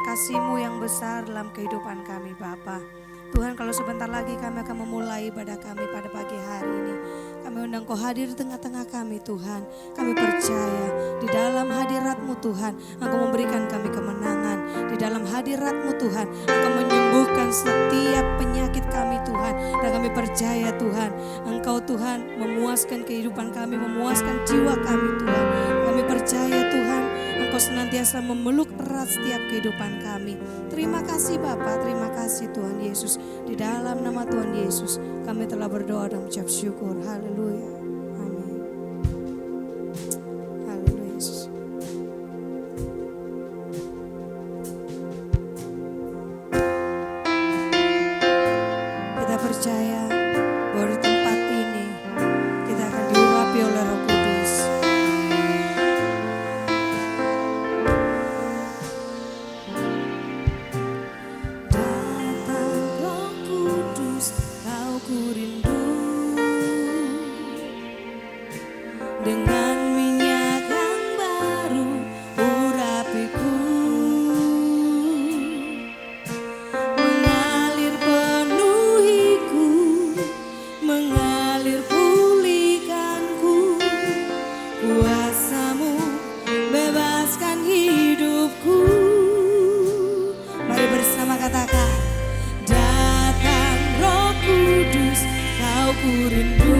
kasih-Mu yang besar dalam kehidupan kami Bapa. Tuhan, kalau sebentar lagi kami akan memulai ibadah kami pada pagi hari ini, kami undang Kau hadir di tengah-tengah kami Tuhan. Kami percaya di dalam hadirat-Mu Tuhan, Engkau memberikan kami kemenangan. Di dalam hadirat-Mu Tuhan, Engkau menyembuhkan setiap penyakit kami Tuhan. Dan kami percaya Tuhan, Engkau Tuhan memuaskan kehidupan kami, memuaskan jiwa kami Tuhan. Kami percaya Tuhan, Engkau senantiasa memeluk erat setiap kehidupan kami. Terima kasih Bapa, terima kasih Tuhan Yesus. Di dalam nama Tuhan Yesus kami telah berdoa dan mengucap syukur. Haleluya. Amin. Haleluya Yesus. Kita percaya bahwa di tempat ini kita akan diurapi oleh Roh Kudus. Dengan minyak yang baru urapiku, mengalir penuhiku, mengalir pulihkanku. Kuasa-Mu bebaskan hidupku. Mari bersama katakan, datang Roh Kudus, Kau ku rindu.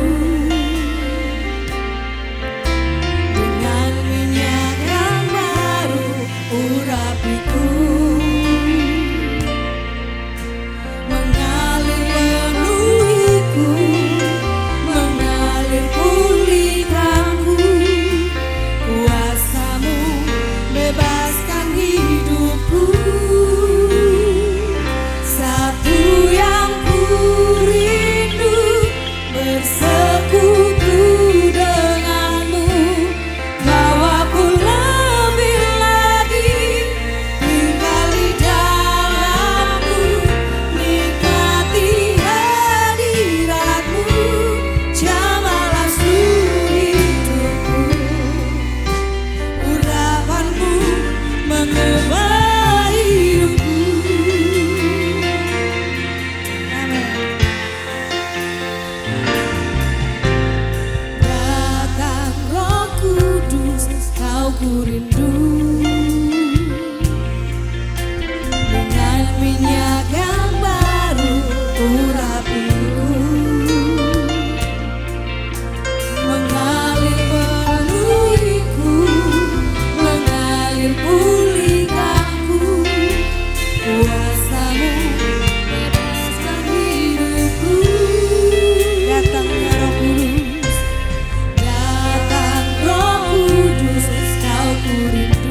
Datang Roh Kudus, Kau ku rindu.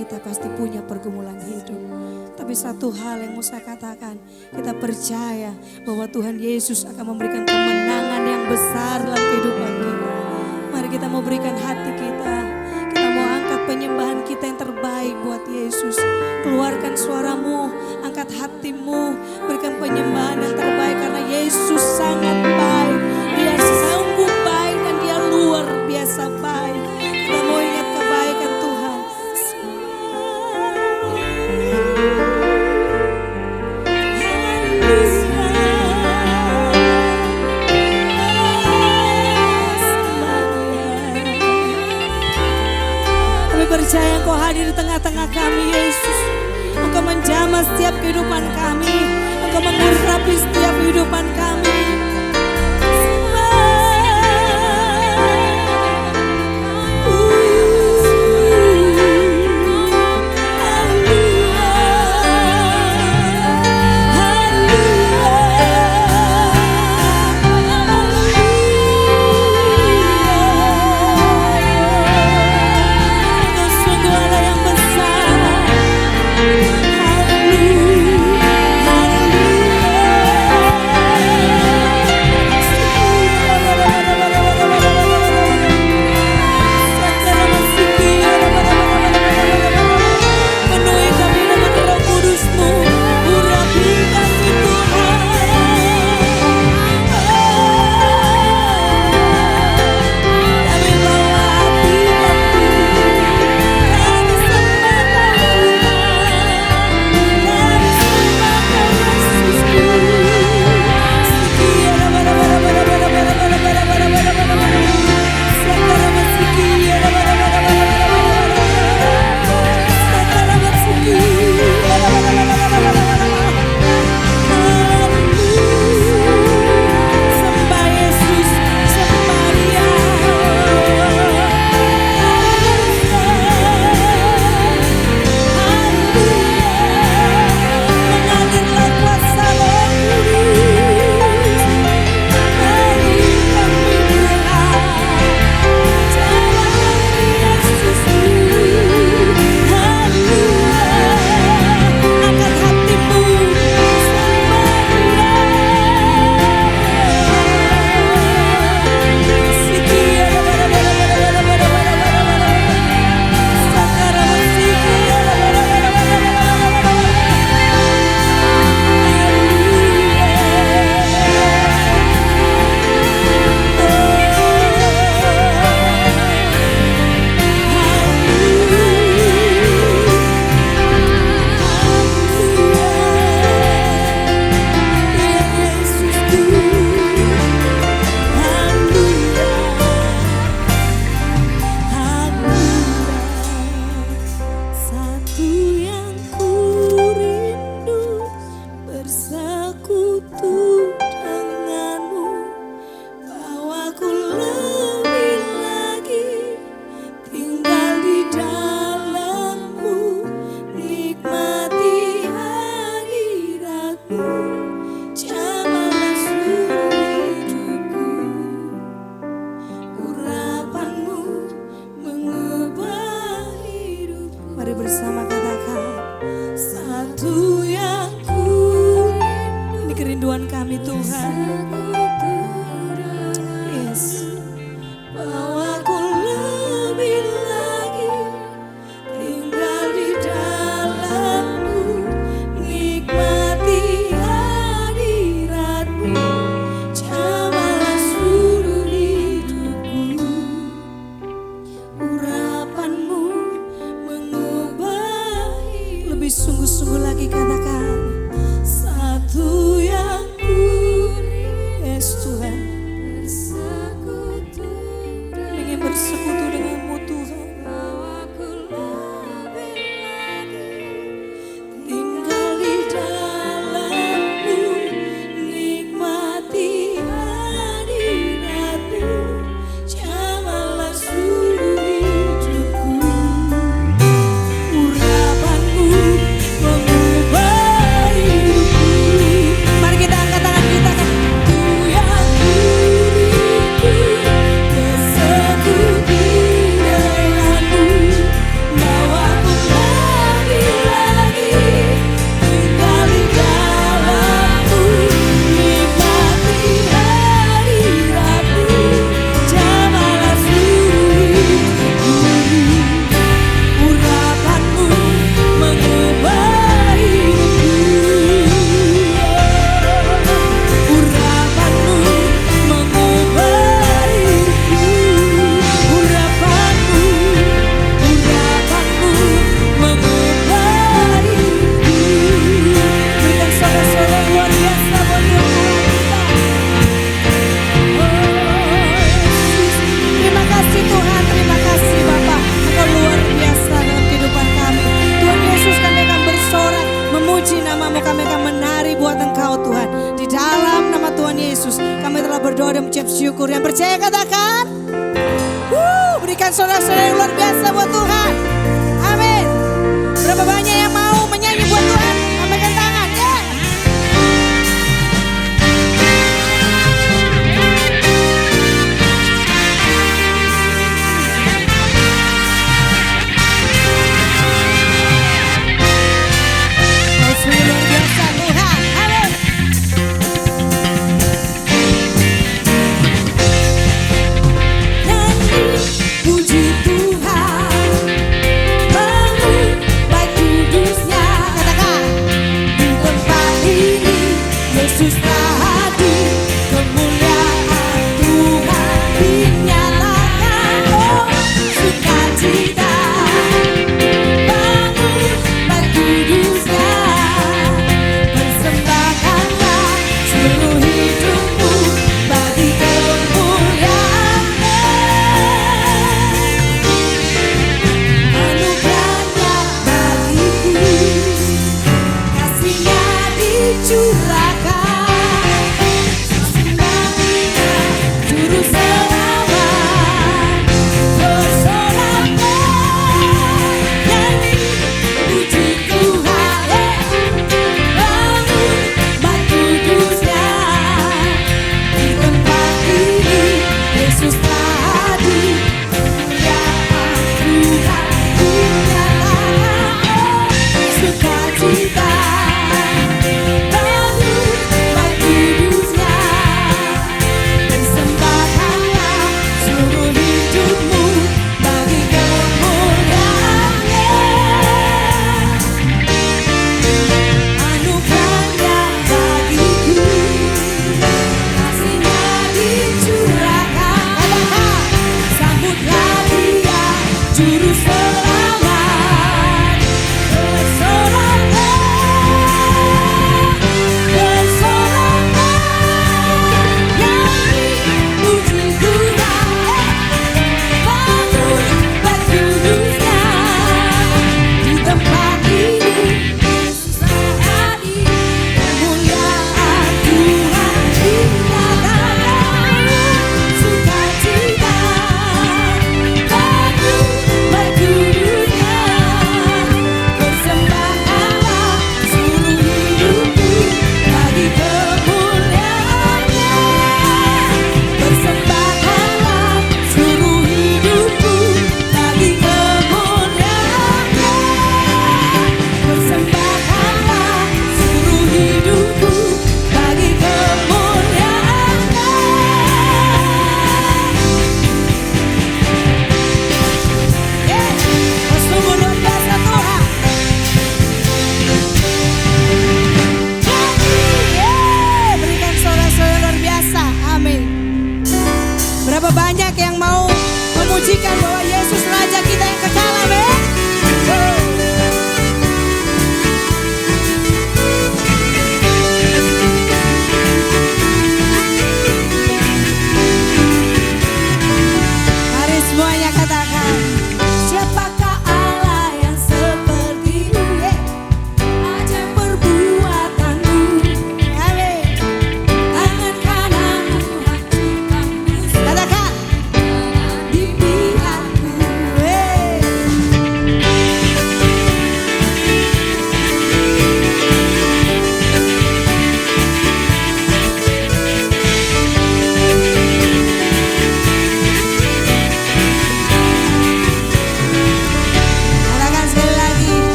kita pasti punya pergumulan hidup. Tapi satu hal yang mau saya katakan, kita percaya bahwa Tuhan Yesus akan memberikan kemenangan yang besar dalam kehidupan kita. Mari kita mau berikan hati kita. Kita mau angkat penyembahan kita yang terbaik buat Yesus. Keluarkan suaramu, angkat hatimu, berikan penyembahan yang terbaik karena Yesus sangat baik. Dia sanggup baik dan dia luar biasa baik. Kita mau ingat kebaikan Tuhan. Percaya Engkau hadir di tengah-tengah kami, Yesus. Engkau menjamah setiap kehidupan kami. Engkau mengurapi setiap kehidupan kami. Sungguh-sungguh lagi katakan, satu yang ku yes Tuhan, ingin bersekutu denganmu Tuhan. Tinggal di dalammu, nikmati hadiratmu, jamalah seluruh hidupku. Urapanmu mengubah berdoa dan mengucap syukur. Yang percaya katakan. Berikan saudara-saudara yang luar biasa buat Tuhan. Amin. Berapa banyak yang mau menyanyi buat Tuhan? Lambaikan tangan ya. Sungguh luar biasa Tuhan. Amin. Nyanyi puji Tuhan.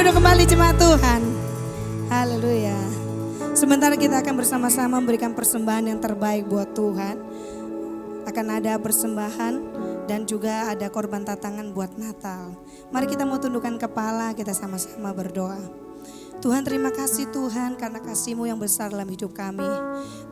duduk kembali jemaat Tuhan. Haleluya. Sebentar kita akan bersama-sama memberikan persembahan yang terbaik buat Tuhan. Akan ada persembahan dan juga ada korban tatangan buat Natal. Mari kita mau tundukkan kepala, kita sama-sama berdoa. Tuhan, terima kasih Tuhan karena kasih-Mu yang besar dalam hidup kami.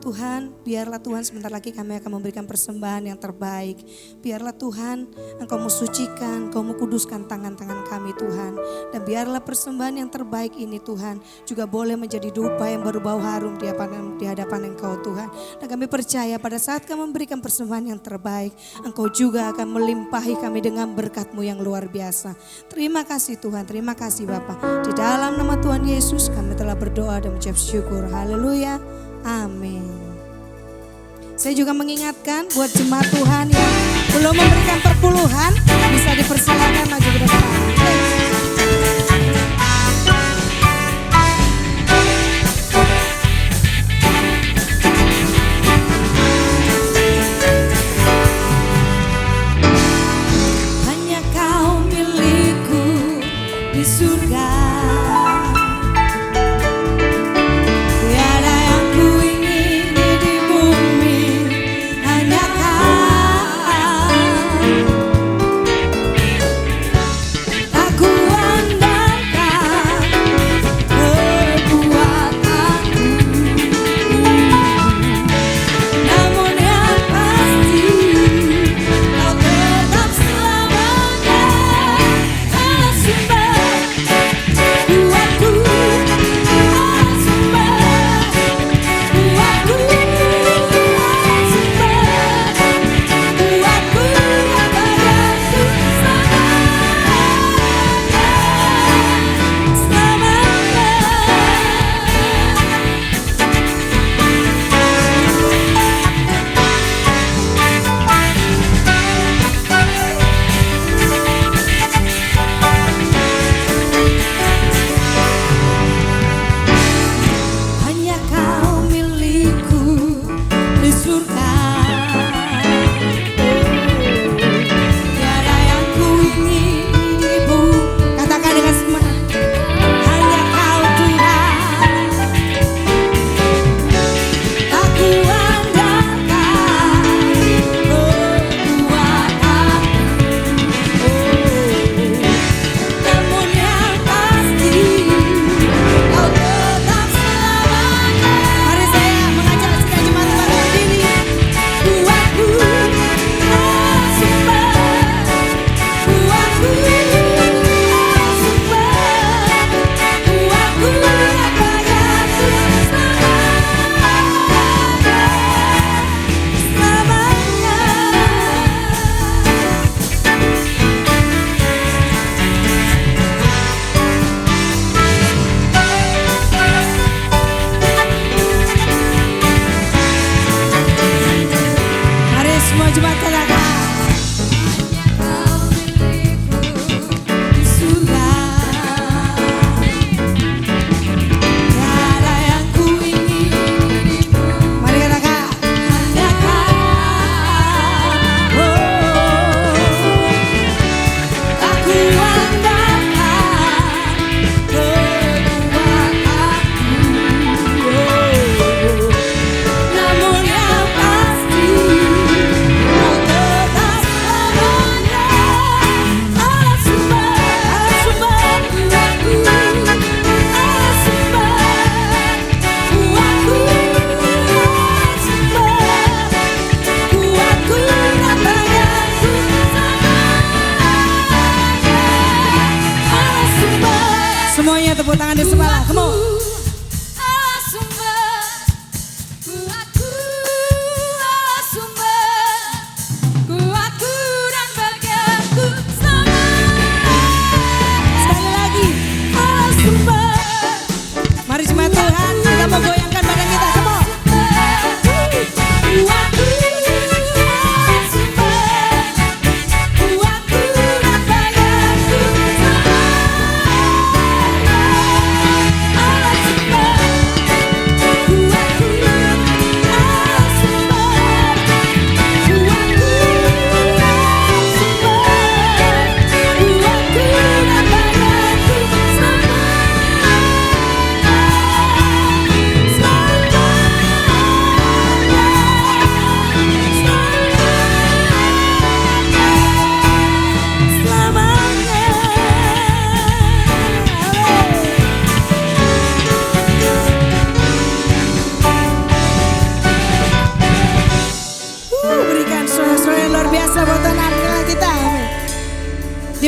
Tuhan, biarlah Tuhan sebentar lagi kami akan memberikan persembahan yang terbaik. Biarlah Tuhan Engkau mensucikan, Engkau mengkuduskan tangan-tangan kami Tuhan. Dan biarlah persembahan yang terbaik ini Tuhan juga boleh menjadi dupa yang berbau harum di hadapan Engkau Tuhan. Dan kami percaya pada saat kami memberikan persembahan yang terbaik, Engkau juga akan melimpahi kami dengan berkat-Mu yang luar biasa. Terima kasih Tuhan, terima kasih Bapa. Di dalam nama Tuhan Yesus kami telah berdoa dan mengucap syukur. Haleluya. Amin. Saya juga mengingatkan buat jemaat Tuhan yang belum memberikan perpuluhan, bisa dipersilakan maju ke depan. Hanya Kau milikku di surga. Aku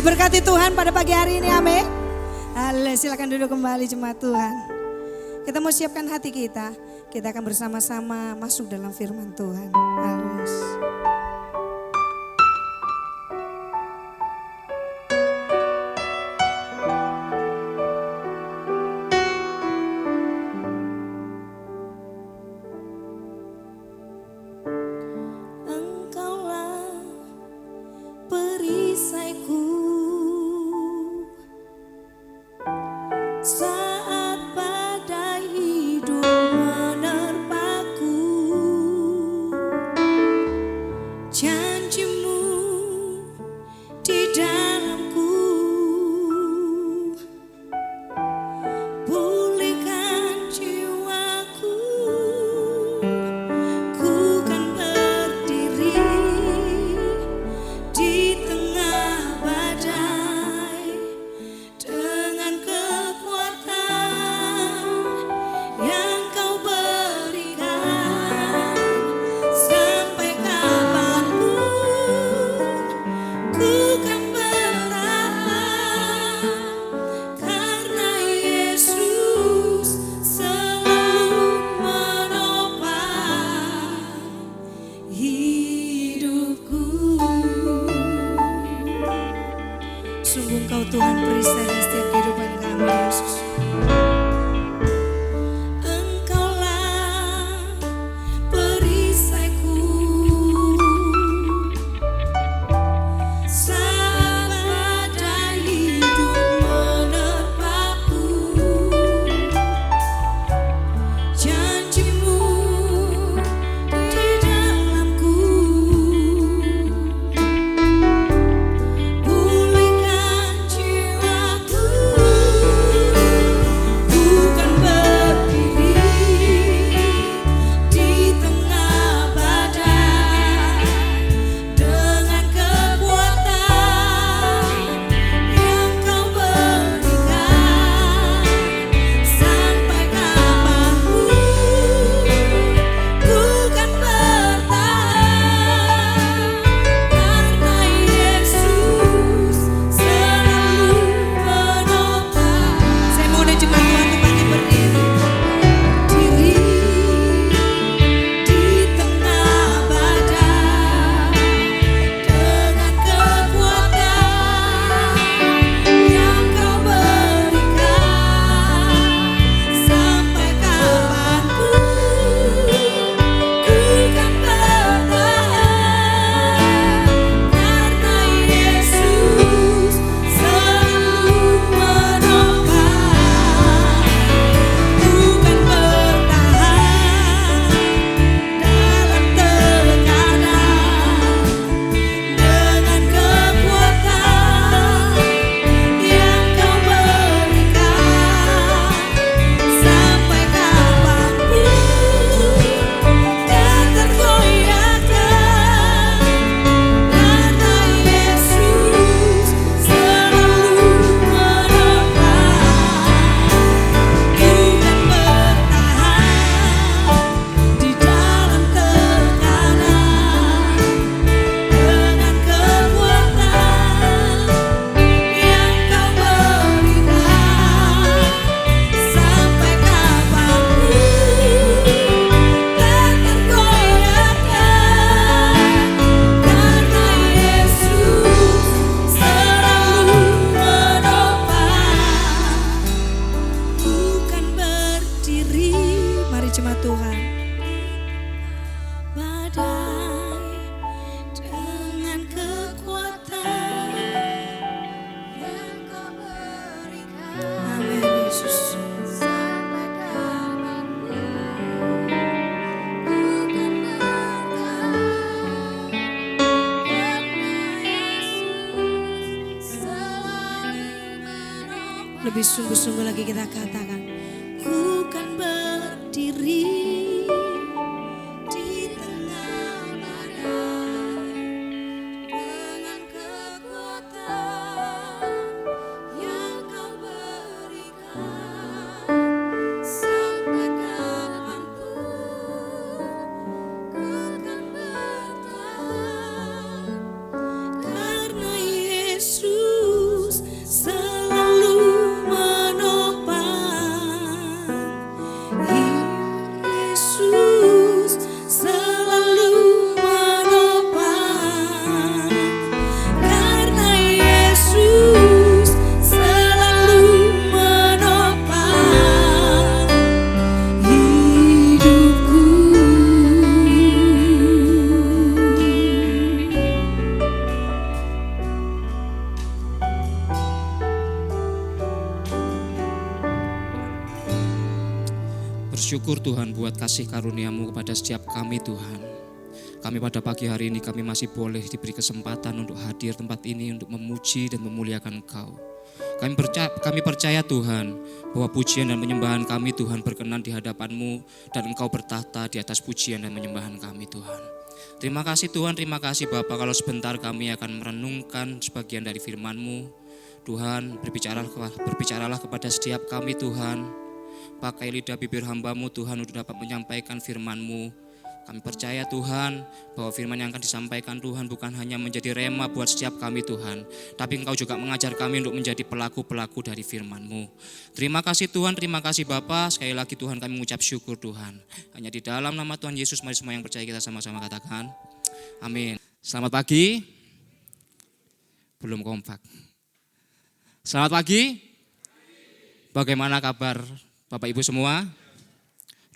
Diberkati Tuhan pada pagi hari ini, amin. Haleluya, silakan duduk kembali jemaat Tuhan. Kita mau siapkan hati kita. Kita akan bersama-sama masuk dalam firman Tuhan. Haleluya. Saat badai hidup menerpaku, janjimu di dalamku, pulihkan jiwaku, ku kan berdiri di tengah badai dengan yang kau berikan. Sampai kapanpun ku kan bertahan, karena Yesus selalu menopang hidupku. Sungguh Engkau Tuhan perisai di setiap kehidupan kami, Yesus. Lebih sungguh-sungguh lagi kita katakan, ku kan berdiri di tengah badai dengan kekuatan yang kau berikan. Sampai kapanpun ku kan bertahan, karena Yesus Bersyukur Tuhan buat kasih karunia-Mu kepada setiap kami Tuhan. Kami pada pagi hari ini kami masih boleh diberi kesempatan untuk hadir tempat ini untuk memuji dan memuliakan Engkau. Kami percaya Tuhan bahwa pujian dan penyembahan kami Tuhan berkenan di hadapan-Mu dan Engkau bertahta di atas pujian dan penyembahan kami Tuhan. Terima kasih Tuhan, terima kasih Bapa kalau sebentar kami akan merenungkan sebagian dari firman-Mu. Tuhan berbicaralah kepada setiap kami Tuhan. Pakai lidah bibir hamba-Mu Tuhan untuk dapat menyampaikan firman-Mu. Kami percaya Tuhan bahwa firman yang akan disampaikan Tuhan bukan hanya menjadi rema buat setiap kami Tuhan, tapi Engkau juga mengajar kami untuk menjadi pelaku-pelaku dari firman-Mu. Terima kasih Tuhan, terima kasih Bapa. Sekali lagi Tuhan kami mengucap syukur Tuhan. Hanya di dalam nama Tuhan Yesus mari semua yang percaya kita sama-sama katakan amin. Selamat pagi. Belum kompak. Selamat pagi. Bagaimana kabar Bapak Ibu semua?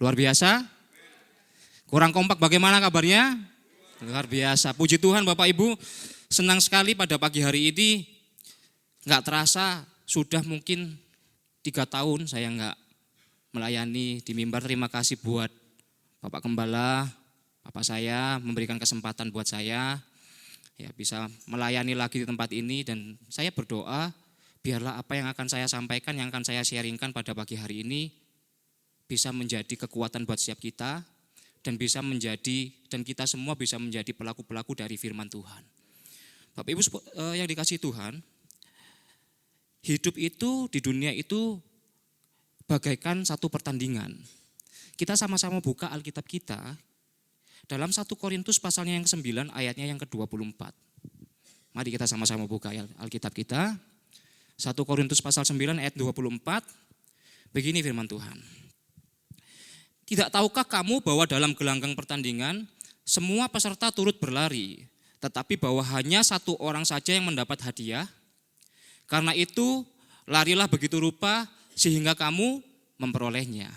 Luar biasa? Kurang kompak bagaimana kabarnya? Luar biasa. Puji Tuhan Bapak Ibu, senang sekali pada pagi hari ini. Gak terasa sudah mungkin 3 tahun saya gak melayani di mimbar. Terima kasih buat Bapak Gembala, Bapak saya memberikan kesempatan buat saya ya bisa melayani lagi di tempat ini. Dan saya berdoa biarlah apa yang akan saya sampaikan, yang akan saya sharingkan pada pagi hari ini bisa menjadi kekuatan buat setiap kita. Dan bisa menjadi, dan kita semua bisa menjadi pelaku-pelaku dari firman Tuhan. Bapak Ibu yang dikasihi Tuhan, hidup itu di dunia itu bagaikan satu pertandingan. Kita sama-sama buka Alkitab kita dalam 1 Korintus pasalnya yang ke-9 ayatnya yang ke-24. Mari kita sama-sama buka Alkitab kita. 1 Korintus pasal 9 ayat 24. Begini firman Tuhan. Tidak tahukah kamu bahwa dalam gelanggang pertandingan semua peserta turut berlari, tetapi bahwa hanya satu orang saja yang mendapat hadiah? Karena itu larilah begitu rupa sehingga kamu memperolehnya.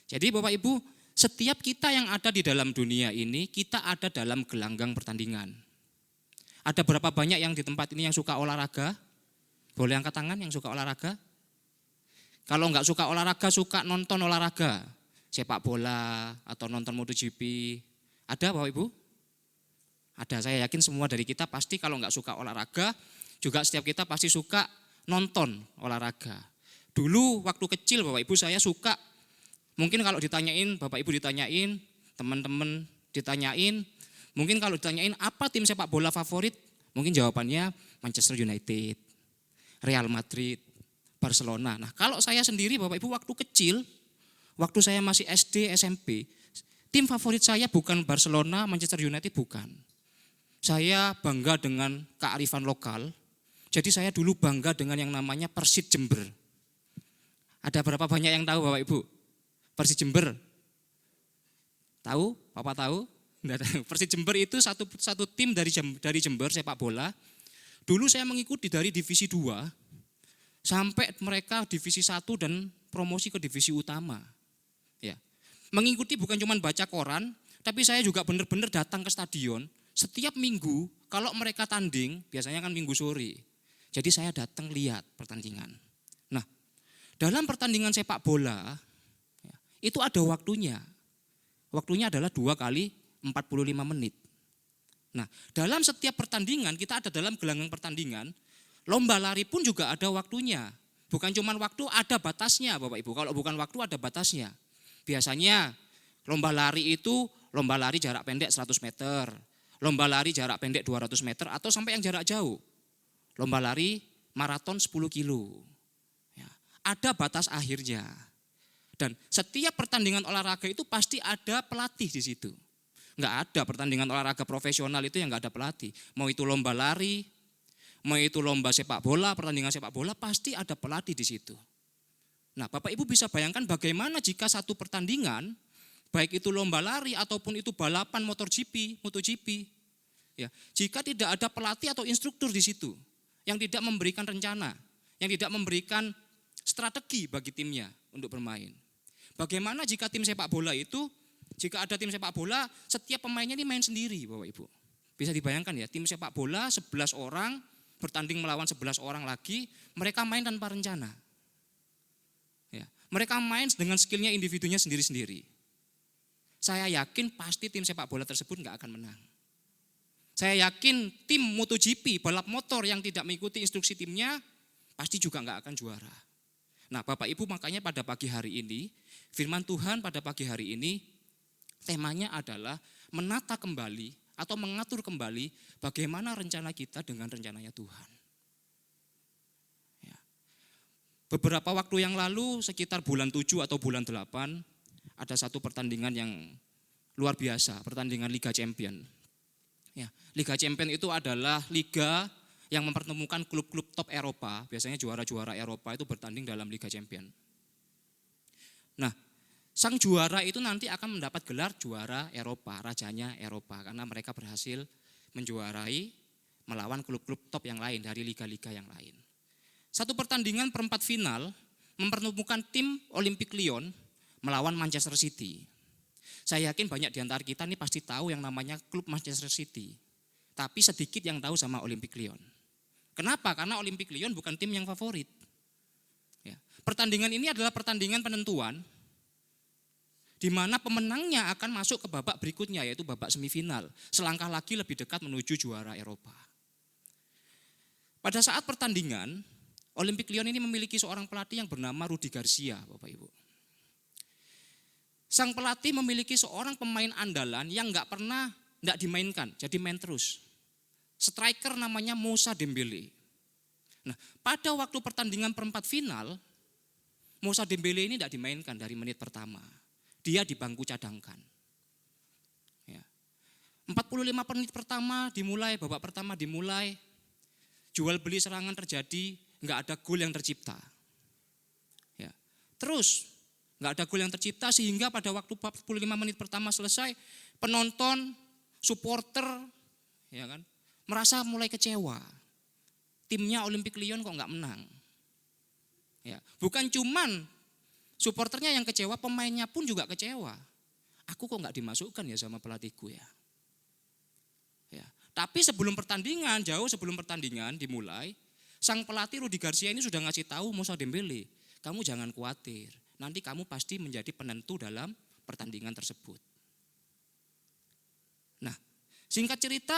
Jadi Bapak Ibu, setiap kita yang ada di dalam dunia ini, kita ada dalam gelanggang pertandingan. Ada berapa banyak yang di tempat ini yang suka olahraga? Boleh angkat tangan yang suka olahraga? Kalau enggak suka olahraga, suka nonton olahraga. Sepak bola atau nonton MotoGP. Ada Bapak Ibu? Ada, saya yakin semua dari kita pasti kalau nggak suka olahraga, juga setiap kita pasti suka nonton olahraga. Dulu waktu kecil Bapak Ibu saya suka, mungkin kalau ditanyain, Bapak Ibu ditanyain, teman-teman ditanyain, mungkin kalau ditanyain apa tim sepak bola favorit, mungkin jawabannya Manchester United, Real Madrid, Barcelona. Nah kalau saya sendiri Bapak Ibu waktu kecil, waktu saya masih SD, SMP, tim favorit saya bukan Barcelona, Manchester United, bukan. Saya bangga dengan kearifan lokal, jadi saya dulu bangga dengan yang namanya Persit Jember. Ada berapa banyak yang tahu Bapak Ibu? Persit Jember? Tahu? Papa tahu? Enggak tahu. Persit Jember itu satu tim dari Jember sepak bola. Dulu saya mengikuti dari divisi 2 sampai mereka divisi 1 dan promosi ke divisi utama. Ya. Mengikuti bukan cuma baca koran, tapi saya juga benar-benar datang ke stadion setiap minggu. Kalau mereka tanding, biasanya kan minggu sore. Jadi saya datang lihat pertandingan. Nah, dalam pertandingan sepak bola itu ada waktunya. Waktunya adalah 2 kali 45 menit. Nah, dalam setiap pertandingan kita ada dalam gelanggang pertandingan. Lomba lari pun juga ada waktunya. Bukan cuma waktu, ada batasnya Bapak Ibu. Kalau bukan waktu ada batasnya. Biasanya lomba lari itu lomba lari jarak pendek 100 meter, lomba lari jarak pendek 200 meter atau sampai yang jarak jauh. Lomba lari maraton 10 kilo. Ya, ada batas akhirnya. Dan setiap pertandingan olahraga itu pasti ada pelatih di situ. Enggak ada pertandingan olahraga profesional itu yang enggak ada pelatih. Mau itu lomba lari, mau itu lomba sepak bola, pertandingan sepak bola pasti ada pelatih di situ. Nah Bapak Ibu bisa bayangkan bagaimana jika satu pertandingan, baik itu lomba lari ataupun itu balapan MotoGP, ya, jika tidak ada pelatih atau instruktur di situ, yang tidak memberikan rencana, yang tidak memberikan strategi bagi timnya untuk bermain. Bagaimana jika tim sepak bola itu, jika ada tim sepak bola, setiap pemainnya ini main sendiri Bapak Ibu. Bisa dibayangkan ya, tim sepak bola 11 orang, bertanding melawan 11 orang lagi, mereka main tanpa rencana. Ya. Mereka main dengan skillnya individunya sendiri-sendiri. Saya yakin pasti tim sepak bola tersebut nggak akan menang. Saya yakin tim MotoGP, balap motor yang tidak mengikuti instruksi timnya, pasti juga nggak akan juara. Nah Bapak Ibu, makanya pada pagi hari ini, firman Tuhan pada pagi hari ini, temanya adalah menata kembali atau mengatur kembali bagaimana rencana kita dengan rencananya Tuhan. Ya. Beberapa waktu yang lalu, sekitar bulan 7 atau bulan 8, ada satu pertandingan yang luar biasa, pertandingan Liga Champion. Ya, Liga Champion itu adalah liga yang mempertemukan klub-klub top Eropa, biasanya juara-juara Eropa itu bertanding dalam Liga Champion. Nah, sang juara itu nanti akan mendapat gelar juara Eropa, rajanya Eropa, karena mereka berhasil menjuarai melawan klub-klub top yang lain dari liga-liga yang lain. Satu pertandingan perempat final mempertemukan tim Olympique Lyon melawan Manchester City. Saya yakin banyak di antara kita ini pasti tahu yang namanya klub Manchester City. Tapi sedikit yang tahu sama Olympique Lyon. Kenapa? Karena Olympique Lyon bukan tim yang favorit. Ya. Pertandingan ini adalah pertandingan penentuan di mana pemenangnya akan masuk ke babak berikutnya, yaitu babak semifinal. Selangkah lagi lebih dekat menuju juara Eropa. Pada saat pertandingan, Olympique Lyon ini memiliki seorang pelatih yang bernama Rudi Garcia, Bapak Ibu. Sang pelatih memiliki seorang pemain andalan yang nggak dimainkan, jadi main terus. Striker namanya Moussa Dembélé. Nah, pada waktu pertandingan perempat final, Moussa Dembélé ini tidak dimainkan dari menit pertama. Dia di bangku cadangkan. Ya. 45 menit pertama dimulai, babak pertama dimulai, jual beli serangan terjadi, nggak ada gol yang tercipta. Ya. Terus nggak ada gol yang tercipta sehingga pada waktu 45 menit pertama selesai, penonton, supporter, ya kan, merasa mulai kecewa. Timnya Olympique Lyon kok nggak menang. Ya, bukan cuman supporternya yang kecewa, pemainnya pun juga kecewa. Aku kok nggak dimasukkan ya sama pelatihku ya. Ya. Tapi sebelum pertandingan, jauh sebelum pertandingan dimulai, sang pelatih Rudi Garcia ini sudah ngasih tahu Moussa Dembélé, kamu jangan khawatir. Nanti kamu pasti menjadi penentu dalam pertandingan tersebut. Nah, singkat cerita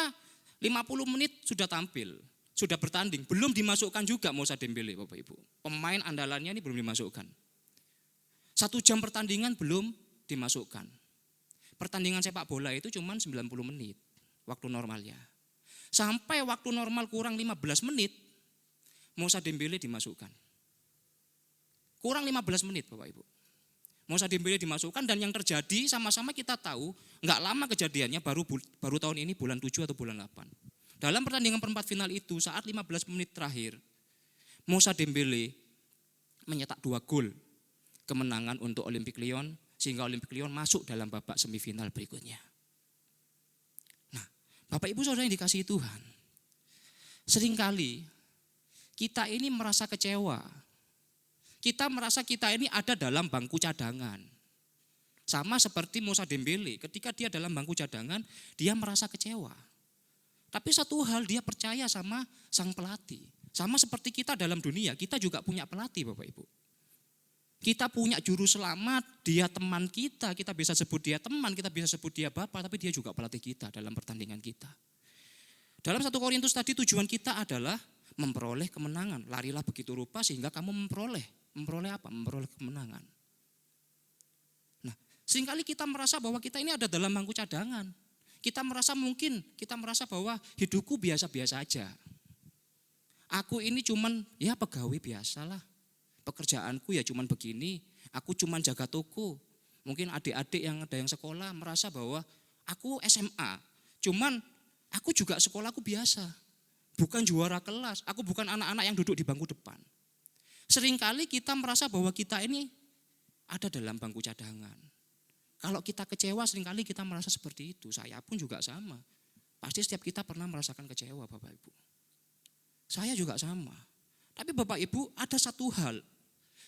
50 menit sudah tampil, sudah bertanding, belum dimasukkan juga Moussa Dembélé Bapak Ibu. Pemain andalannya ini belum dimasukkan. 1 jam pertandingan belum dimasukkan. Pertandingan sepak bola itu cuma 90 menit waktu normalnya. Sampai waktu normal kurang 15 menit, Moussa Dembélé dimasukkan. Kurang 15 menit Bapak Ibu. Moussa Dembélé dimasukkan dan yang terjadi sama-sama kita tahu, nggak lama kejadiannya, baru tahun ini bulan 7 atau bulan 8. Dalam pertandingan perempat final itu saat 15 menit terakhir, Moussa Dembélé mencetak 2 gol kemenangan untuk Olympique Lyon sehingga Olympique Lyon masuk dalam babak semifinal berikutnya. Nah, Bapak Ibu Saudara yang dikasihi Tuhan, seringkali kita ini merasa kecewa. Kita merasa kita ini ada dalam bangku cadangan. Sama seperti Moussa Dembélé, ketika dia dalam bangku cadangan, dia merasa kecewa. Tapi satu hal, dia percaya sama sang pelatih. Sama seperti kita dalam dunia, kita juga punya pelatih Bapak Ibu. Kita punya juru selamat, dia teman kita bisa sebut dia teman, kita bisa sebut dia bapak, tapi dia juga pelatih kita dalam pertandingan kita. Dalam 1 Korintus tadi tujuan kita adalah memperoleh kemenangan. Larilah begitu rupa sehingga kamu memperoleh apa? Memperoleh kemenangan. Nah, seringkali kita merasa bahwa kita ini ada dalam bangku cadangan. Kita merasa bahwa hidupku biasa-biasa aja. Aku ini cuman ya pegawai biasalah. Pekerjaanku ya cuman begini. Aku cuman jaga toko. Mungkin adik-adik yang ada yang sekolah merasa bahwa aku SMA. Cuman aku juga sekolahku biasa. Bukan juara kelas. Aku bukan anak-anak yang duduk di bangku depan. Seringkali kita merasa bahwa kita ini ada dalam bangku cadangan. Kalau kita kecewa seringkali kita merasa seperti itu. Saya pun juga sama. Pasti setiap kita pernah merasakan kecewa Bapak Ibu. Saya juga sama. Tapi Bapak Ibu ada satu hal.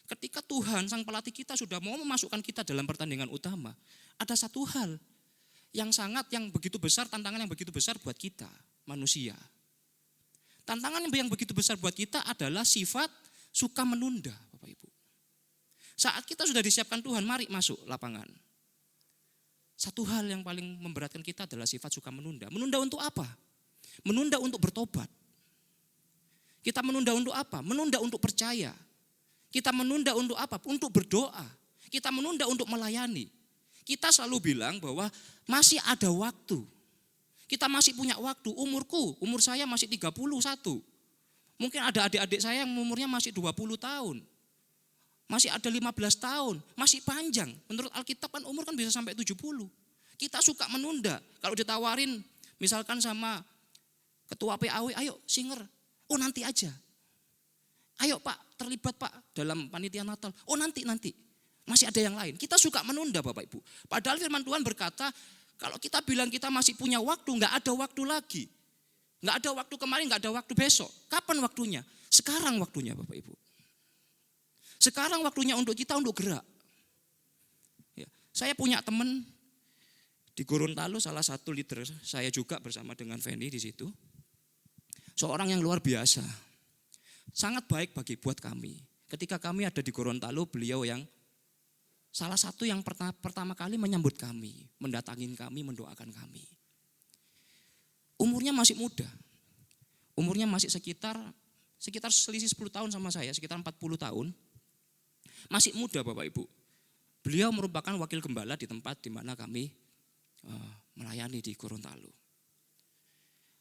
Ketika Tuhan sang pelatih kita sudah mau memasukkan kita dalam pertandingan utama. Ada satu hal yang begitu besar, tantangan yang begitu besar buat kita manusia. Tantangan yang begitu besar buat kita adalah sifat suka menunda, Bapak Ibu. Saat kita sudah disiapkan Tuhan, mari masuk lapangan. Satu hal yang paling memberatkan kita adalah sifat suka menunda. Menunda untuk apa? Menunda untuk bertobat. Kita menunda untuk apa? Menunda untuk percaya. Kita menunda untuk apa? Untuk berdoa. Kita menunda untuk melayani. Kita selalu bilang bahwa masih ada waktu. Kita masih punya waktu. Umur saya masih 31. Mungkin ada adik-adik saya yang umurnya masih 20 tahun. Masih ada 15 tahun, masih panjang. Menurut Alkitab kan umur kan bisa sampai 70. Kita suka menunda. Kalau ditawarin misalkan sama ketua PAW, ayo singer. Oh nanti aja. Ayo Pak, terlibat Pak dalam panitia Natal. Oh nanti. Masih ada yang lain. Kita suka menunda Bapak Ibu. Padahal firman Tuhan berkata, kalau kita bilang kita masih punya waktu, enggak ada waktu lagi. Enggak ada waktu kemarin, enggak ada waktu besok. Kapan waktunya? Sekarang waktunya Bapak Ibu. Sekarang waktunya untuk kita untuk gerak. Ya, saya punya teman di Gorontalo, salah satu leader saya juga bersama dengan Feni di situ. Seorang yang luar biasa. Sangat baik buat kami. Ketika kami ada di Gorontalo, beliau yang salah satu yang pertama kali menyambut kami, mendatangin kami, mendoakan kami. Umurnya masih muda. Umurnya masih sekitar selisih 10 tahun sama saya, sekitar 40 tahun. Masih muda Bapak Ibu. Beliau merupakan wakil gembala di tempat di mana kami melayani di Gorontalo.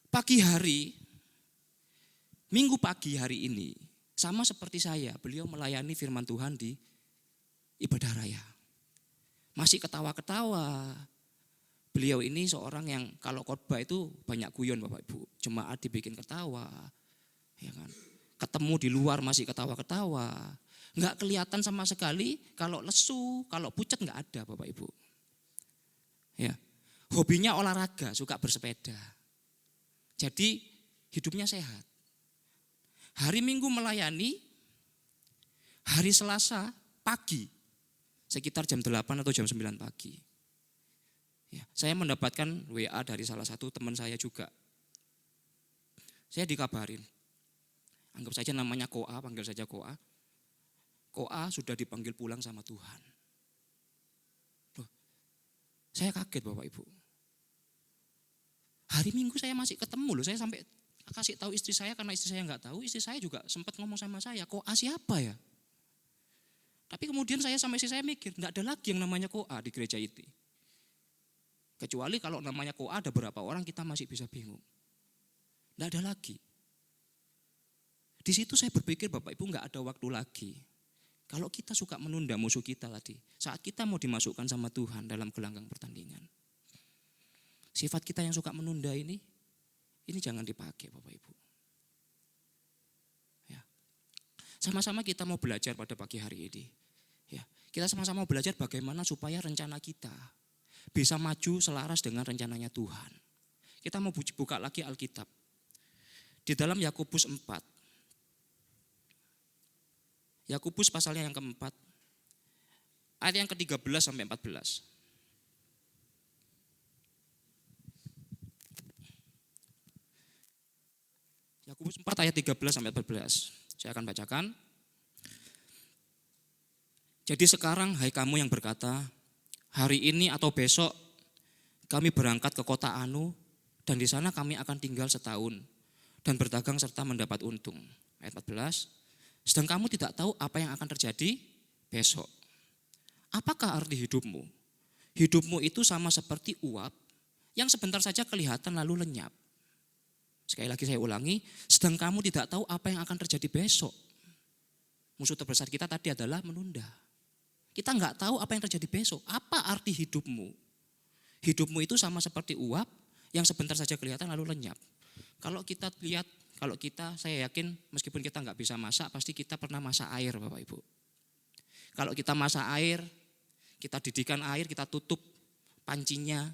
Pagi hari, Minggu pagi hari ini, sama seperti saya, beliau melayani firman Tuhan di ibadah raya. Masih ketawa-ketawa. Beliau ini seorang yang kalau khotbah itu banyak guyon Bapak Ibu. Jemaat dibikin ketawa. Ya kan? Ketemu di luar masih ketawa-ketawa. Enggak kelihatan sama sekali kalau lesu, kalau pucat enggak ada Bapak Ibu. Ya. Hobinya olahraga, suka bersepeda. Jadi hidupnya sehat. Hari Minggu melayani, hari Selasa pagi, sekitar jam 8 atau jam 9 pagi. Ya, saya mendapatkan WA dari salah satu teman saya juga. Saya dikabarin, anggap saja namanya Koa, panggil saja Koa. Koa sudah dipanggil pulang sama Tuhan. Loh, saya kaget Bapak Ibu. Hari Minggu saya masih ketemu loh, saya sampai kasih tahu istri saya karena istri saya nggak tahu, istri saya juga sempat ngomong sama saya, Koa siapa ya? Tapi kemudian saya sama istri saya mikir, nggak ada lagi yang namanya Koa di gereja itu. Kecuali kalau namanya Koa ada berapa orang kita masih bisa bingung. Nggak ada lagi. Di situ saya berpikir Bapak Ibu nggak ada waktu lagi. Kalau kita suka menunda musuh kita tadi, saat kita mau dimasukkan sama Tuhan dalam gelanggang pertandingan. Sifat kita yang suka menunda ini jangan dipakai Bapak Ibu. Ya. Sama-sama kita mau belajar pada pagi hari ini. Ya. Kita sama-sama mau belajar bagaimana supaya rencana kita bisa maju selaras dengan rencananya Tuhan. Kita mau buka lagi Alkitab. Di dalam Yakobus 4. Yakobus pasalnya yang keempat, ayat yang ke-13 sampai 14. Yakobus 4 ayat 13 sampai 14. Saya akan bacakan. Jadi sekarang hai kamu yang berkata, hari ini atau besok kami berangkat ke kota Anu dan di sana kami akan tinggal setahun dan berdagang serta mendapat untung. Ayat 14. Sedang kamu tidak tahu apa yang akan terjadi besok. Apakah arti hidupmu? Hidupmu itu sama seperti uap yang sebentar saja kelihatan lalu lenyap. Sekali lagi saya ulangi, sedang kamu tidak tahu apa yang akan terjadi besok. Musuh terbesar kita tadi adalah menunda. Kita nggak tahu apa yang terjadi besok. Apa arti hidupmu? Hidupmu itu sama seperti uap yang sebentar saja kelihatan lalu lenyap. Kalau kita lihat, saya yakin meskipun kita nggak bisa masak, pasti kita pernah masak air Bapak Ibu. Kalau kita masak air, kita didihkan air, kita tutup pancinya.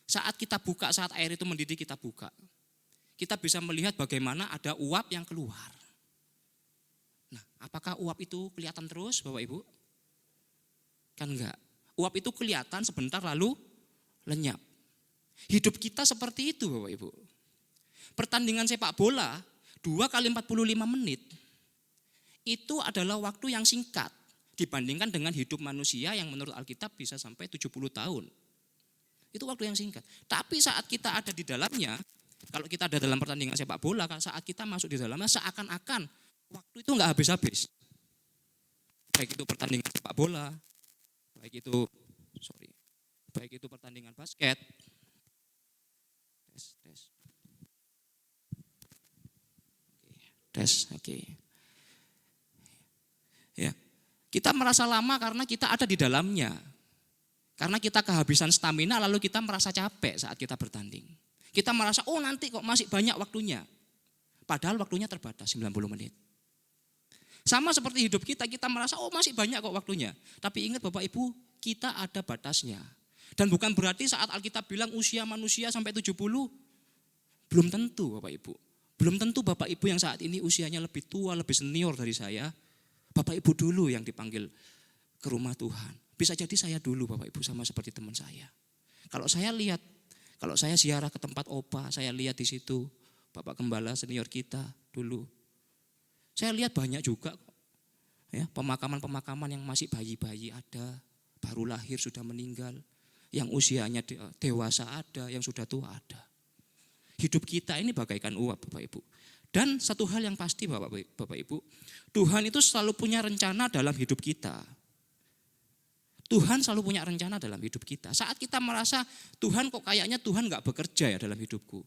Saat kita buka, saat air itu mendidih kita buka. Kita bisa melihat bagaimana ada uap yang keluar. Nah, apakah uap itu kelihatan terus Bapak Ibu? Kan enggak. Uap itu kelihatan sebentar lalu lenyap. Hidup kita seperti itu Bapak Ibu. Pertandingan sepak bola 2 kali 45 menit itu adalah waktu yang singkat. dibandingkan dengan hidup manusia yang menurut Alkitab bisa sampai 70 tahun. Itu waktu yang singkat. Tapi saat kita ada di dalamnya, kalau kita ada dalam pertandingan sepak bola, saat kita masuk di dalamnya seakan-akan waktu itu nggak habis-habis. Baik itu pertandingan sepak bola, baik itu pertandingan basket. Oke. Ya. Kita merasa lama karena kita ada di dalamnya. Karena kita kehabisan stamina lalu kita merasa capek saat kita bertanding. Kita merasa nanti kok masih banyak waktunya. Padahal waktunya terbatas 90 menit. Sama seperti hidup kita merasa masih banyak kok waktunya. Tapi ingat Bapak Ibu, kita ada batasnya. Dan bukan berarti saat Alkitab bilang usia manusia sampai 70, belum tentu Bapak Ibu. Belum tentu Bapak Ibu yang saat ini usianya lebih tua, lebih senior dari saya. Bapak Ibu dulu yang dipanggil ke rumah Tuhan. Bisa jadi saya dulu Bapak Ibu sama seperti teman saya. Kalau saya ziarah ke tempat opa, saya lihat di situ Bapak Gembala senior kita dulu. Saya lihat banyak juga kok. Ya, pemakaman-pemakaman yang masih bayi-bayi ada, baru lahir sudah meninggal, yang usianya dewasa ada, yang sudah tua ada. Hidup kita ini bagaikan uap Bapak Ibu. Dan satu hal yang pasti Bapak Ibu, Tuhan itu selalu punya rencana dalam hidup kita. Tuhan selalu punya rencana dalam hidup kita. Saat kita merasa Tuhan kok kayaknya Tuhan gak bekerja ya dalam hidupku.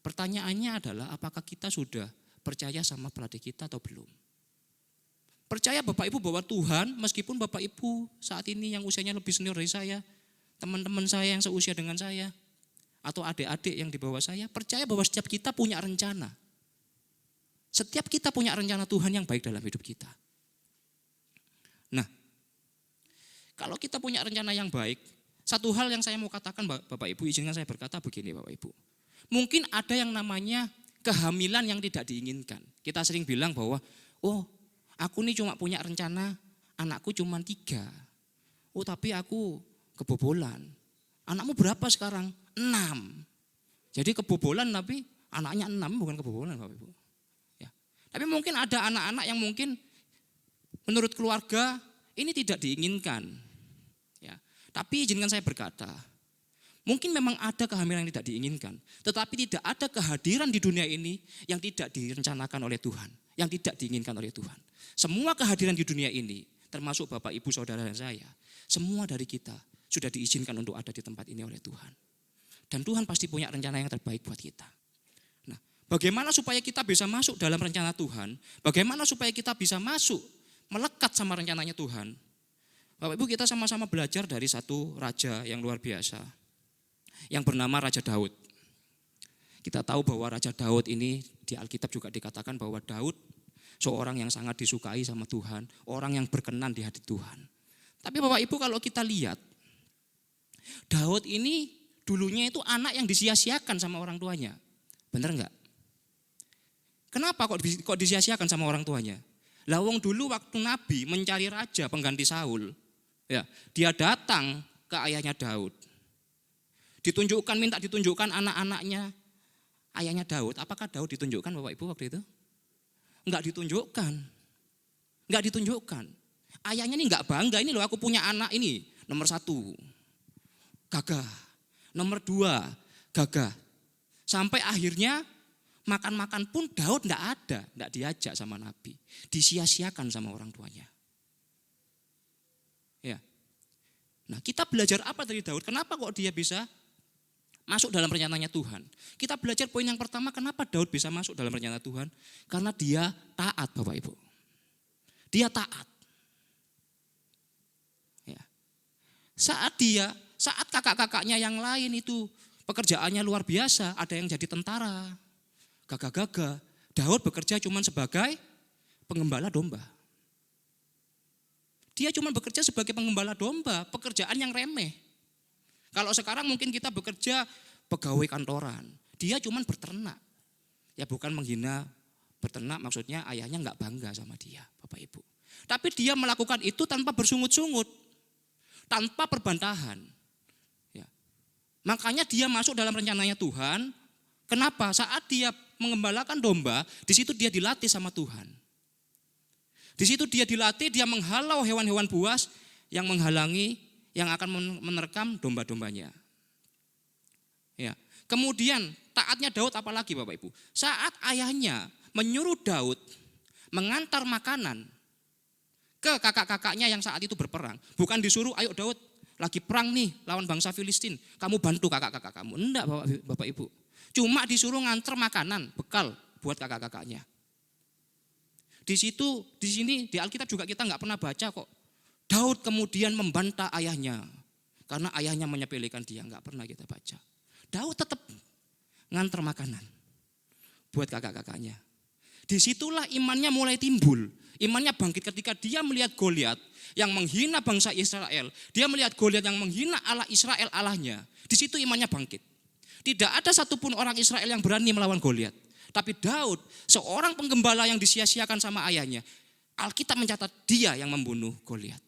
Pertanyaannya adalah apakah kita sudah percaya sama pelatih kita atau belum. Percaya Bapak Ibu bahwa Tuhan meskipun Bapak Ibu saat ini yang usianya lebih senior dari saya, teman-teman saya yang seusia dengan saya, atau adik-adik yang di bawah saya, percaya bahwa setiap kita punya rencana. Setiap kita punya rencana Tuhan yang baik dalam hidup kita. Nah, kalau kita punya rencana yang baik, satu hal yang saya mau katakan Bapak Ibu, izinkan saya berkata begini Bapak Ibu. Mungkin ada yang namanya kehamilan yang tidak diinginkan. Kita sering bilang bahwa, aku nih cuma punya rencana, anakku cuma 3. Tapi aku kebobolan. Anakmu berapa sekarang? 6. Jadi kebobolan tapi anaknya 6, bukan kebobolan Bapak Ibu. Ya. Tapi mungkin ada anak-anak yang mungkin menurut keluarga ini tidak diinginkan. Ya. Tapi izinkan saya berkata, mungkin memang ada kehamilan yang tidak diinginkan. Tetapi tidak ada kehadiran di dunia ini yang tidak direncanakan oleh Tuhan. Yang tidak diinginkan oleh Tuhan. Semua kehadiran di dunia ini, termasuk Bapak, Ibu, Saudara, dan saya, semua dari kita sudah diizinkan untuk ada di tempat ini oleh Tuhan. Dan Tuhan pasti punya rencana yang terbaik buat kita. Nah, bagaimana supaya kita bisa masuk dalam rencana Tuhan? Bagaimana supaya kita bisa masuk, melekat sama rencananya Tuhan? Bapak Ibu, kita sama-sama belajar dari satu raja yang luar biasa, yang bernama Raja Daud. Kita tahu bahwa Raja Daud ini di Alkitab juga dikatakan bahwa Daud seorang yang sangat disukai sama Tuhan, orang yang berkenan di hati Tuhan. Tapi Bapak Ibu kalau kita lihat, Daud ini dulunya itu anak yang disia-siakan sama orang tuanya. Benar enggak? Kenapa kok disia-siakan sama orang tuanya? Lawang dulu waktu Nabi mencari raja pengganti Saul, ya, dia datang ke ayahnya Daud. Minta ditunjukkan anak-anaknya ayahnya Daud. Apakah Daud ditunjukkan Bapak Ibu waktu itu? Enggak ditunjukkan. Ayahnya ini enggak bangga, ini loh aku punya anak ini, nomor 1, gagah. Nomor 2, gagah. Sampai akhirnya makan-makan pun Daud enggak diajak sama Nabi. Disia-siakan sama orang tuanya. Ya. Nah, kita belajar apa dari Daud? Kenapa kok dia bisa masuk dalam rencananya Tuhan? Kita belajar poin yang pertama, kenapa Daud bisa masuk dalam rencana Tuhan? Karena dia taat Bapak Ibu. Dia taat. Ya. Saat kakak-kakaknya yang lain itu pekerjaannya luar biasa, ada yang jadi tentara, gagah-gagah. Daud bekerja cuma sebagai pengembala domba. Dia cuma bekerja sebagai pengembala domba, pekerjaan yang remeh. Kalau sekarang mungkin kita bekerja pegawai kantoran, dia cuma berternak. Ya bukan menghina berternak, maksudnya ayahnya enggak bangga sama dia, Bapak Ibu. Tapi dia melakukan itu tanpa bersungut-sungut, tanpa perbantahan. Ya. Makanya dia masuk dalam rencananya Tuhan. Kenapa? Saat dia mengembalakan domba, di situ dia dilatih sama Tuhan. Di situ dia dilatih, dia menghalau hewan-hewan buas yang menghalangi, yang akan menerkam domba-dombanya. Ya. Kemudian taatnya Daud apalagi Bapak Ibu? Saat ayahnya menyuruh Daud mengantar makanan ke kakak-kakaknya yang saat itu berperang. Bukan disuruh, ayo Daud lagi perang nih lawan bangsa Filistin, kamu bantu kakak-kakak kamu. Enggak Bapak Ibu. Cuma disuruh ngantar makanan, bekal buat kakak-kakaknya. Di sini di Alkitab juga kita nggak pernah baca kok. Daud kemudian membantah ayahnya karena ayahnya menyepelekan dia, nggak pernah kita baca. Daud tetap ngantar makanan buat kakak-kakaknya. Disitulah imannya mulai timbul. Imannya bangkit ketika dia melihat Goliat yang menghina bangsa Israel. Dia melihat Goliat yang menghina Allah Israel Allahnya. Di situ imannya bangkit. Tidak ada satupun orang Israel yang berani melawan Goliat. Tapi Daud, seorang penggembala yang disia-siakan sama ayahnya, Alkitab mencatat dia yang membunuh Goliat.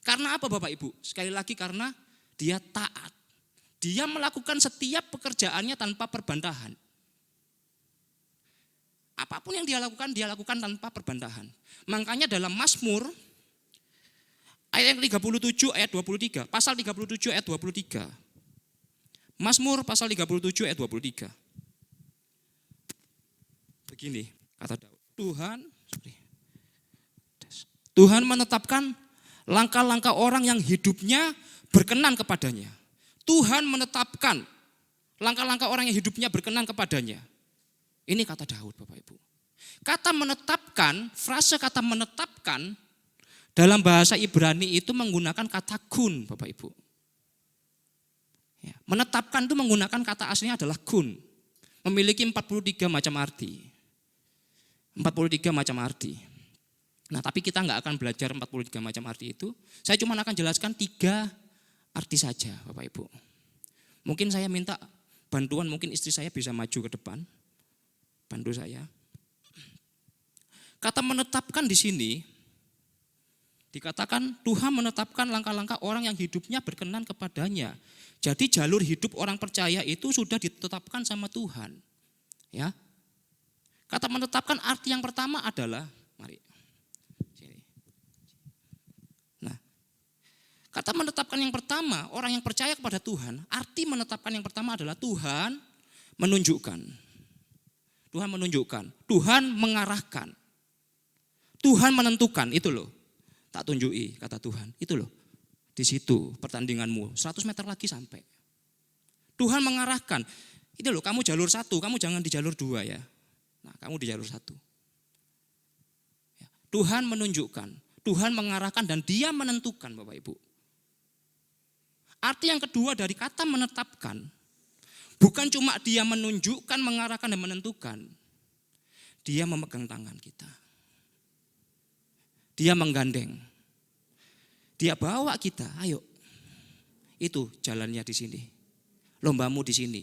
Karena apa Bapak Ibu? Sekali lagi karena dia taat. Dia melakukan setiap pekerjaannya tanpa perbantahan. Apapun yang dia lakukan tanpa perbantahan. Makanya dalam Mazmur ayat 37 ayat 23, pasal 37 ayat 23. Mazmur pasal 37 ayat 23. Begini kata Daud, Tuhan menetapkan langkah-langkah orang yang hidupnya berkenan kepadanya. Tuhan menetapkan langkah-langkah orang yang hidupnya berkenan kepadanya. Ini kata Daud Bapak Ibu. Kata menetapkan, frase kata menetapkan dalam bahasa Ibrani itu menggunakan kata kun Bapak Ibu. Ya, menetapkan itu menggunakan kata aslinya adalah kun. Memiliki 43 macam arti. 43 macam arti. Nah tapi kita nggak akan belajar 43 macam arti itu. Saya cuma akan jelaskan 3 arti saja Bapak Ibu. Mungkin saya minta bantuan, mungkin istri saya bisa maju ke depan. Bantu saya. Kata menetapkan di sini dikatakan Tuhan menetapkan langkah-langkah orang yang hidupnya berkenan kepadanya. Jadi jalur hidup orang percaya itu sudah ditetapkan sama Tuhan. Ya. Kata menetapkan arti yang pertama adalah, mari. Sini. Nah, kata menetapkan yang pertama, orang yang percaya kepada Tuhan, arti menetapkan yang pertama adalah Tuhan menunjukkan. Tuhan menunjukkan, Tuhan mengarahkan, Tuhan menentukan, itu loh. Tak tunjuki kata Tuhan, itu loh. Di situ pertandinganmu, 100 meter lagi sampai. Tuhan mengarahkan, itu loh kamu jalur 1, kamu jangan di jalur 2 ya. Nah kamu di jalur 1. Ya. Tuhan menunjukkan, Tuhan mengarahkan dan dia menentukan Bapak Ibu. Arti yang kedua dari kata menetapkan, bukan cuma dia menunjukkan, mengarahkan dan menentukan. Dia memegang tangan kita. Dia menggandeng. Dia bawa kita, ayo. Itu jalannya di sini. Lombamu di sini.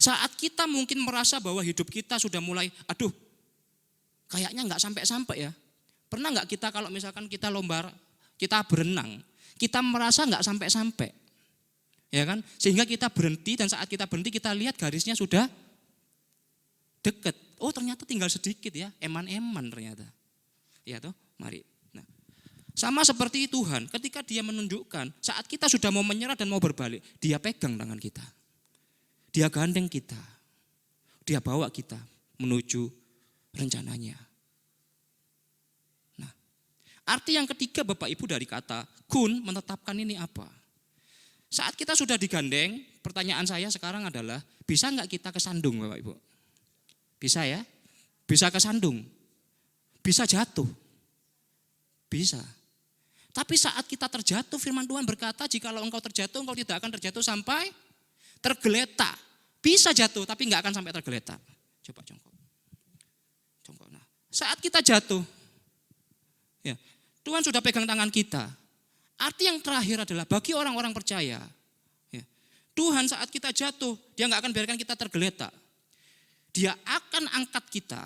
Saat kita mungkin merasa bahwa hidup kita sudah mulai, aduh, kayaknya nggak sampai-sampai ya. Pernah nggak kita kalau misalkan kita lomba, kita berenang, kita merasa nggak sampai-sampai. Ya kan? Sehingga kita berhenti dan saat kita berhenti kita lihat garisnya sudah dekat. Oh ternyata tinggal sedikit ya, eman-eman ternyata. Ya toh, mari. Nah, sama seperti Tuhan, ketika dia menunjukkan saat kita sudah mau menyerah dan mau berbalik, dia pegang tangan kita. Dia gandeng kita. Dia bawa kita menuju rencananya. Nah, arti yang ketiga Bapak Ibu dari kata kun menetapkan ini apa? Saat kita sudah digandeng, pertanyaan saya sekarang adalah, bisa nggak kita kesandung Bapak Ibu? Bisa ya? Bisa kesandung. Bisa jatuh. Bisa. Tapi saat kita terjatuh, firman Tuhan berkata, jikalau engkau terjatuh, engkau tidak akan terjatuh sampai tergeletak. Bisa jatuh, tapi nggak akan sampai tergeletak. Coba jongkok. Jongkok. Nah, saat kita jatuh, ya, Tuhan sudah pegang tangan kita. Arti yang terakhir adalah bagi orang-orang percaya, ya, Tuhan saat kita jatuh, dia nggak akan biarkan kita tergeletak. Dia akan angkat kita,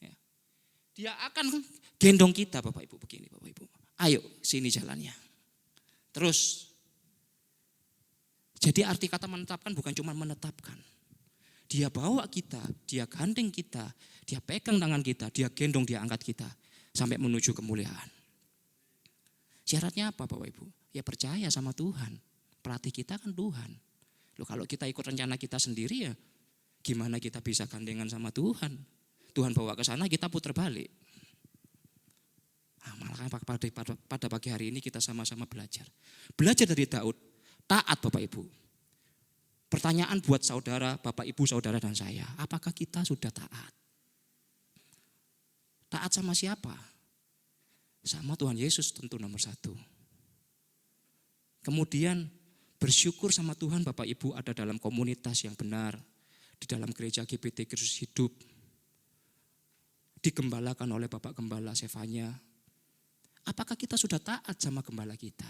ya, dia akan gendong kita Bapak Ibu begini Bapak Ibu. Ayo sini jalannya. Terus. Jadi arti kata menetapkan bukan cuma menetapkan. Dia bawa kita, dia gandeng kita, dia pegang tangan kita, dia gendong, dia angkat kita sampai menuju kemuliaan. Syaratnya apa Bapak Ibu? Ya percaya sama Tuhan. Pelatih kita kan Tuhan. Loh, kalau kita ikut rencana kita sendiri ya gimana kita bisa gandengan sama Tuhan? Tuhan bawa ke sana kita putar balik. Nah, malah pada pagi hari ini kita sama-sama belajar. Belajar dari Daud, taat Bapak Ibu. Pertanyaan buat saudara, Bapak Ibu, saudara dan saya, apakah kita sudah taat? Taat sama siapa? Sama Tuhan Yesus tentu nomor satu. Kemudian bersyukur sama Tuhan Bapak Ibu ada dalam komunitas yang benar. Di dalam gereja GPT Kristus Hidup. Digembalakan oleh Bapak Gembala Sefanya. Apakah kita sudah taat sama gembala kita?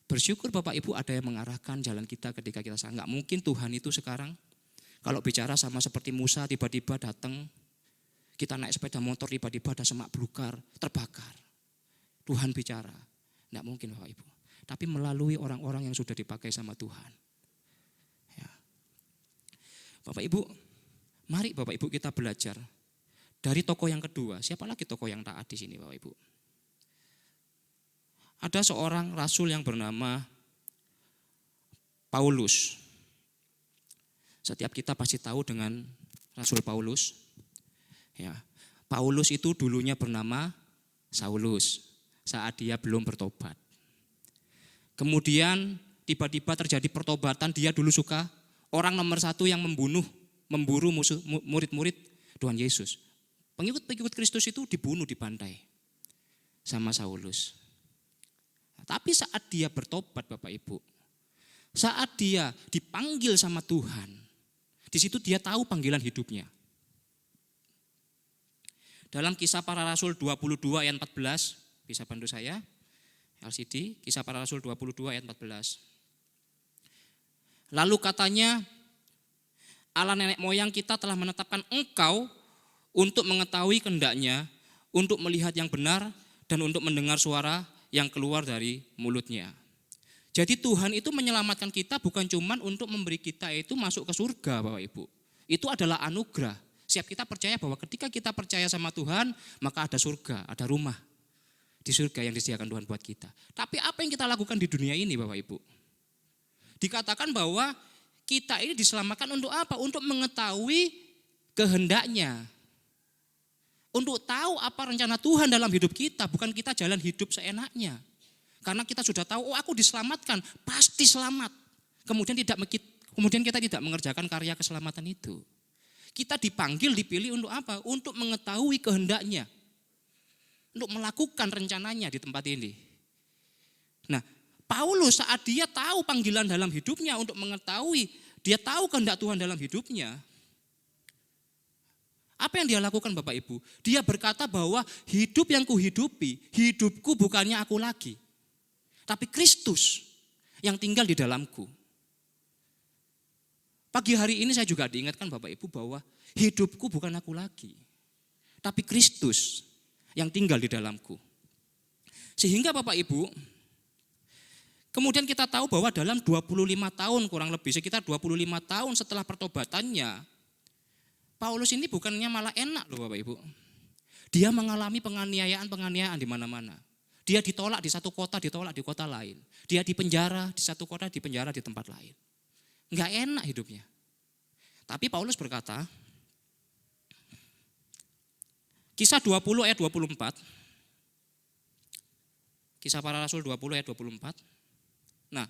Bersyukur Bapak Ibu ada yang mengarahkan jalan kita ketika kita salah. Enggak mungkin Tuhan itu sekarang kalau bicara sama seperti Musa tiba-tiba datang, kita naik sepeda motor tiba-tiba ada semak belukar, terbakar. Tuhan bicara. Enggak mungkin Bapak Ibu. Tapi melalui orang-orang yang sudah dipakai sama Tuhan. Ya. Bapak Ibu, mari Bapak Ibu kita belajar dari tokoh yang kedua. Siapa lagi tokoh yang taat di sini Bapak Ibu? Ada seorang rasul yang bernama Paulus. Setiap kita pasti tahu dengan Rasul Paulus. Ya, Paulus itu dulunya bernama Saulus saat dia belum bertobat. Kemudian tiba-tiba terjadi pertobatan, dia dulu suka orang nomor satu yang memburu murid-murid Tuhan Yesus. Pengikut-pengikut Kristus itu dibunuh, dibantai sama Saulus. Tapi saat dia bertobat Bapak Ibu, saat dia dipanggil sama Tuhan, di situ dia tahu panggilan hidupnya. Dalam Kisah Para Rasul 22 ayat 14, bisa bantu saya? LCD, Kisah Para Rasul 22 ayat 14. Lalu katanya, Allah nenek moyang kita telah menetapkan engkau untuk mengetahui kehendaknya, untuk melihat yang benar, dan untuk mendengar suara yang keluar dari mulutnya. Jadi Tuhan itu menyelamatkan kita bukan cuma untuk memberi kita itu masuk ke surga Bapak Ibu. Itu adalah anugerah. Siap kita percaya bahwa ketika kita percaya sama Tuhan, maka ada surga, ada rumah di surga yang disediakan Tuhan buat kita. Tapi apa yang kita lakukan di dunia ini Bapak Ibu? Dikatakan bahwa kita ini diselamatkan untuk apa? Untuk mengetahui kehendaknya. Untuk tahu apa rencana Tuhan dalam hidup kita, bukan kita jalan hidup seenaknya. Karena kita sudah tahu, oh aku diselamatkan, pasti selamat. Kemudian kita tidak mengerjakan karya keselamatan itu. Kita dipanggil, dipilih untuk apa? Untuk mengetahui kehendaknya. Untuk melakukan rencananya di tempat ini. Nah, Paulus saat dia tahu panggilan dalam hidupnya untuk mengetahui, dia tahu kehendak Tuhan dalam hidupnya. Apa yang dia lakukan Bapak Ibu? Dia berkata bahwa hidup yang kuhidupi, hidupku bukannya aku lagi. Tapi Kristus yang tinggal di dalamku. Pagi hari ini saya juga diingatkan Bapak Ibu bahwa hidupku bukan aku lagi. Tapi Kristus yang tinggal di dalamku. Sehingga Bapak Ibu, kemudian kita tahu bahwa dalam 25 tahun kurang lebih, sekitar 25 tahun setelah pertobatannya, Paulus ini bukannya malah enak loh Bapak Ibu. Dia mengalami penganiayaan di mana-mana. Dia ditolak di satu kota, ditolak di kota lain. Dia dipenjara di satu kota, dipenjara di tempat lain. Enggak enak hidupnya. Tapi Paulus berkata, Kisah 20 ayat 24. Kisah Para Rasul 20 ayat 24. Nah,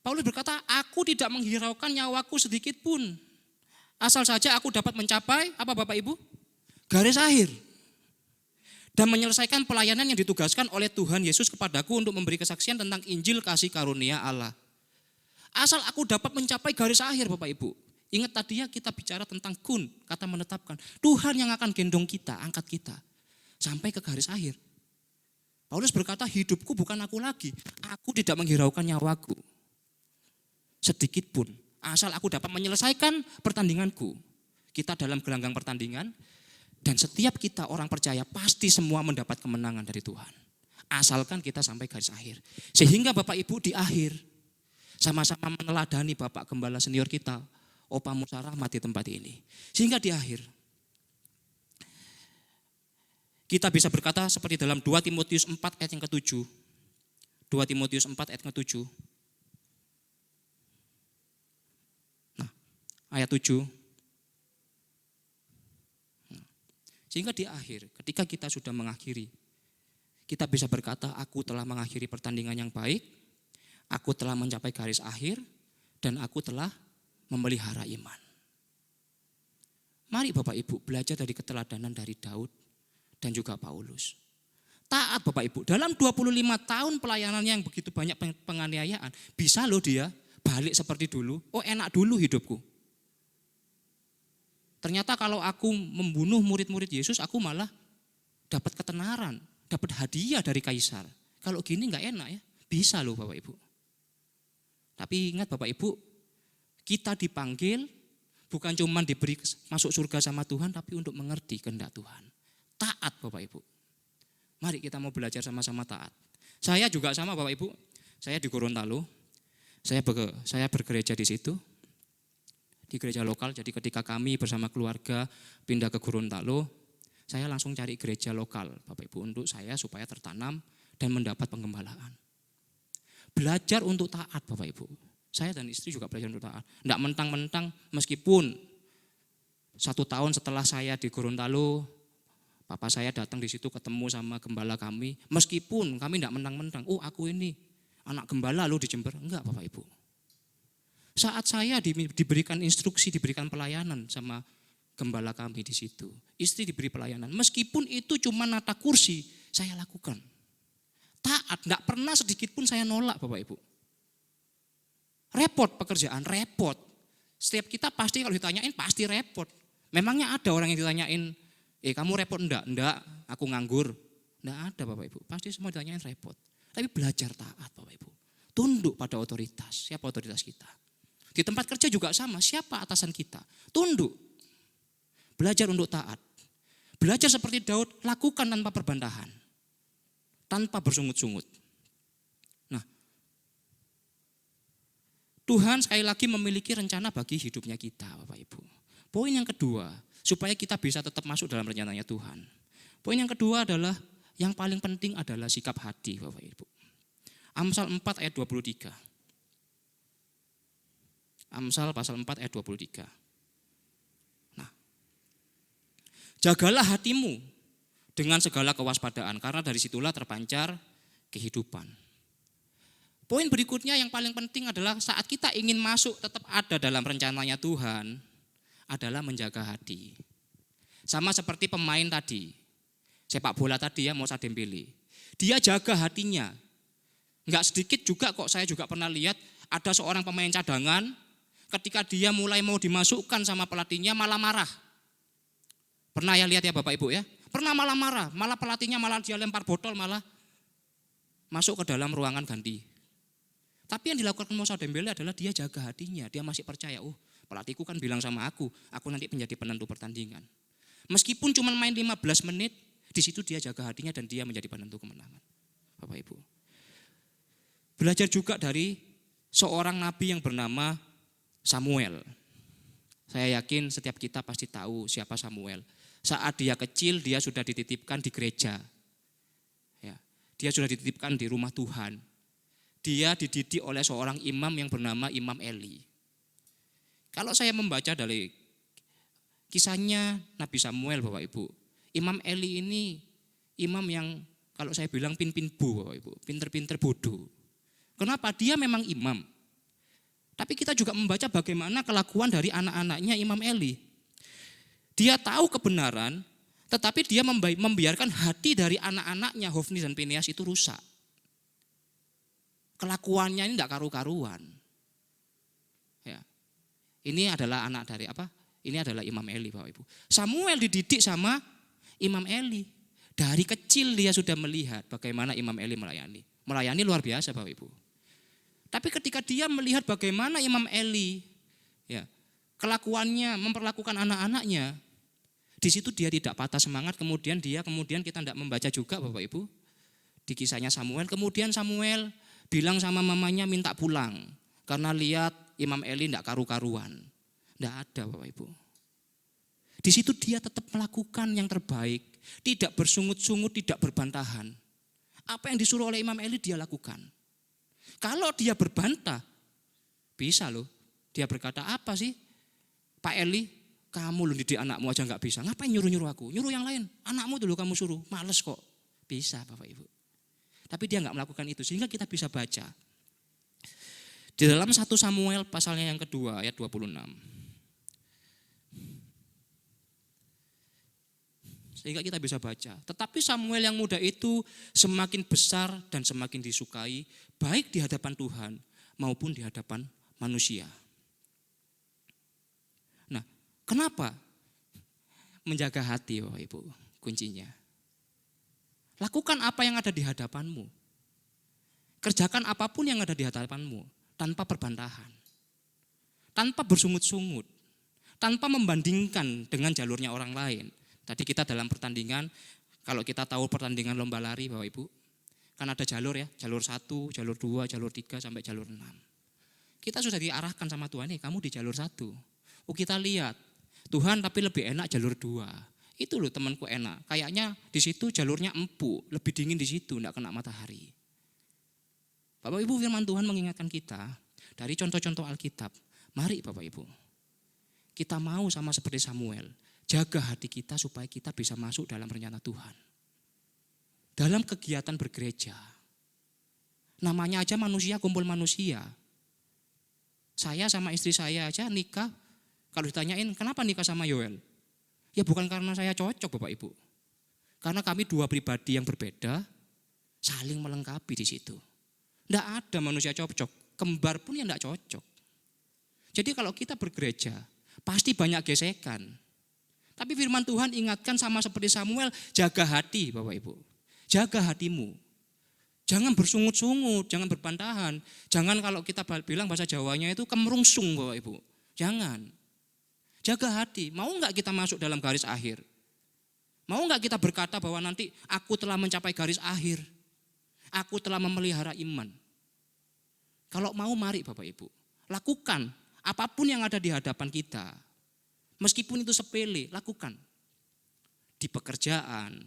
Paulus berkata, aku tidak menghiraukan nyawaku sedikit pun. Asal saja aku dapat mencapai, apa Bapak Ibu? Garis akhir. Dan menyelesaikan pelayanan yang ditugaskan oleh Tuhan Yesus kepadaku untuk memberi kesaksian tentang Injil kasih karunia Allah. Asal aku dapat mencapai garis akhir Bapak Ibu. Ingat tadi ya kita bicara tentang kun, kata menetapkan. Tuhan yang akan gendong kita, angkat kita. Sampai ke garis akhir. Paulus berkata hidupku bukan aku lagi. Aku tidak menghiraukan nyawaku. Sedikit pun. Asal aku dapat menyelesaikan pertandinganku. Kita dalam gelanggang pertandingan. Dan setiap kita orang percaya pasti semua mendapat kemenangan dari Tuhan. Asalkan kita sampai garis akhir. Sehingga Bapak Ibu di akhir. Sama-sama meneladani Bapak Gembala senior kita, Opa Musa Rahmat di tempat ini. Sehingga di akhir, kita bisa berkata seperti dalam 2 Timotius 4 ayat yang ke-7. 2 Timotius 4 ayat yang ke-7. Nah, ayat 7. Sehingga di akhir, ketika kita sudah mengakhiri, kita bisa berkata, aku telah mengakhiri pertandingan yang baik, aku telah mencapai garis akhir, dan aku telah memelihara iman. Mari Bapak Ibu belajar dari keteladanan dari Daud dan juga Paulus. Taat Bapak Ibu, dalam 25 tahun pelayanannya yang begitu banyak penganiayaan, bisa loh dia balik seperti dulu, oh enak dulu hidupku. Ternyata kalau aku membunuh murid-murid Yesus, aku malah dapat ketenaran, dapat hadiah dari kaisar. Kalau gini nggak enak ya, bisa loh Bapak Ibu. Tapi ingat Bapak Ibu, kita dipanggil bukan cuma diberi masuk surga sama Tuhan, tapi untuk mengerti kehendak Tuhan. Taat Bapak Ibu. Mari kita mau belajar sama-sama taat. Saya juga sama Bapak Ibu, saya di Gorontalo, saya bergereja di situ, di gereja lokal. Jadi ketika kami bersama keluarga pindah ke Gorontalo, saya langsung cari gereja lokal Bapak Ibu untuk saya supaya tertanam dan mendapat penggembalaan. Belajar untuk taat Bapak Ibu. Saya dan istri juga belajar untuk taat. Tidak mentang-mentang meskipun 1 tahun setelah saya di Gorontalo, papa saya datang di situ ketemu sama gembala kami. Meskipun kami tidak mentang-mentang, oh aku ini anak gembala loh di Jember. Enggak Bapak Ibu. Saat saya diberikan instruksi, diberikan pelayanan sama gembala kami di situ. Istri diberi pelayanan. Meskipun itu cuma nata kursi, saya lakukan. Taat, tidak pernah sedikit pun saya nolak Bapak Ibu. Repot pekerjaan, repot. Setiap kita pasti kalau ditanyain pasti repot. Memangnya ada orang yang ditanyain, kamu repot enggak? Enggak, aku nganggur. Enggak ada Bapak Ibu, pasti semua ditanyain repot. Tapi belajar taat Bapak Ibu. Tunduk pada otoritas, siapa otoritas kita. Di tempat kerja juga sama, siapa atasan kita. Tunduk, belajar untuk taat. Belajar seperti Daud, lakukan tanpa perbantahan. Tanpa bersungut-sungut. Nah, Tuhan sekali lagi memiliki rencana bagi hidupnya kita Bapak Ibu. Poin yang kedua, supaya kita bisa tetap masuk dalam rencananya Tuhan. Poin yang kedua adalah, yang paling penting adalah sikap hati Bapak Ibu. Amsal 4 ayat 23. Amsal pasal 4 ayat 23. Nah, jagalah hatimu dengan segala kewaspadaan, karena dari situlah terpancar kehidupan. Poin berikutnya yang paling penting adalah saat kita ingin masuk tetap ada dalam rencananya Tuhan, adalah menjaga hati. Sama seperti pemain tadi, sepak bola tadi ya, Moussa Dembele. Dia jaga hatinya. Enggak sedikit juga kok, saya juga pernah lihat ada seorang pemain cadangan, ketika dia mulai mau dimasukkan sama pelatihnya malah marah. Pernah ya lihat ya Bapak Ibu ya? Pernah malah marah, malah pelatihnya malah dia lempar botol, malah masuk ke dalam ruangan ganti. Tapi yang dilakukan Moussa Dembele adalah dia jaga hatinya, dia masih percaya, oh pelatihku kan bilang sama aku nanti menjadi penentu pertandingan. Meskipun cuma main 15 menit, di situ dia jaga hatinya dan dia menjadi penentu kemenangan. Bapak Ibu. Belajar juga dari seorang nabi yang bernama Samuel. Saya yakin setiap kita pasti tahu siapa Samuel. Saat dia kecil, dia sudah dititipkan di gereja. Ya, dia sudah dititipkan di rumah Tuhan. Dia dididik oleh seorang imam yang bernama Imam Eli. Kalau saya membaca dari kisahnya Nabi Samuel Bapak Ibu, Imam Eli ini imam yang kalau saya bilang pin-pin bu Bapak Ibu, pinter-pinter bodoh. Kenapa? Dia memang imam. Tapi kita juga membaca bagaimana kelakuan dari anak-anaknya Imam Eli. Dia tahu kebenaran, tetapi dia membiarkan hati dari anak-anaknya Hofni dan Pinias itu rusak. Kelakuannya ini tidak karu-karuan. Ya. Ini adalah anak dari apa? Ini adalah Imam Eli Bapak Ibu. Samuel dididik sama Imam Eli. Dari kecil dia sudah melihat bagaimana Imam Eli melayani. Melayani luar biasa Bapak Ibu. Tapi ketika dia melihat bagaimana Imam Eli ya, kelakuannya memperlakukan anak-anaknya, di situ dia tidak patah semangat. Kemudian kita tidak membaca juga Bapak Ibu di kisahnya Samuel. Kemudian Samuel bilang sama mamanya minta pulang Karena lihat Imam Eli tidak karu-karuan. Tidak ada Bapak Ibu. Di situ dia tetap melakukan yang terbaik. Tidak bersungut-sungut, tidak berbantahan. Apa yang disuruh oleh Imam Eli dia lakukan. Kalau dia berbantah, bisa loh. Dia berkata, apa sih Pak Eli, kamu loh didik anakmu aja gak bisa. Ngapain nyuruh-nyuruh aku? Nyuruh yang lain. Anakmu dulu kamu suruh, males kok. Bisa Bapak Ibu. Tapi dia gak melakukan itu sehingga kita bisa baca. Di dalam 1 Samuel pasalnya yang kedua ayat 26. Sehingga kita bisa baca. Tetapi Samuel yang muda itu semakin besar dan semakin disukai, baik di hadapan Tuhan maupun di hadapan manusia. Nah, kenapa? Menjaga hati Bapak Ibu, kuncinya. Lakukan apa yang ada di hadapanmu. Kerjakan apapun yang ada di hadapanmu tanpa perbantahan. Tanpa bersungut-sungut. Tanpa membandingkan dengan jalurnya orang lain. Tadi kita dalam pertandingan, kalau kita tahu pertandingan lomba lari Bapak Ibu, kan ada jalur ya, jalur 1, jalur 2, jalur 3 sampai jalur 6. Kita sudah diarahkan sama Tuhan nih, kamu di jalur 1. Oh kita lihat, Tuhan tapi lebih enak jalur 2. Itu loh temanku enak, kayaknya di situ jalurnya empuk, lebih dingin di situ, enggak kena matahari. Bapak Ibu firman Tuhan mengingatkan kita, dari contoh-contoh Alkitab, mari Bapak Ibu, kita mau sama seperti Samuel, jaga hati kita supaya kita bisa masuk dalam rencana Tuhan. Dalam kegiatan bergereja. Namanya aja manusia kumpul manusia. Saya sama istri saya aja nikah. Kalau ditanyain kenapa nikah sama Yoel? Ya bukan karena saya cocok Bapak Ibu. Karena kami dua pribadi yang berbeda. Saling melengkapi di situ. Tidak ada manusia cocok. Kembar pun yang tidak cocok. Jadi kalau kita bergereja pasti banyak gesekan. Tapi firman Tuhan ingatkan sama seperti Samuel, jaga hati Bapak Ibu. Jaga hatimu. Jangan bersungut-sungut, jangan berbantahan. Jangan kalau kita bilang bahasa Jawanya itu kemerungsung Bapak Ibu. Jangan. Jaga hati. Mau enggak kita masuk dalam garis akhir? Mau enggak kita berkata bahwa nanti aku telah mencapai garis akhir. Aku telah memelihara iman. Kalau mau mari Bapak Ibu. Lakukan apapun yang ada di hadapan kita. Meskipun itu sepele, lakukan. Di pekerjaan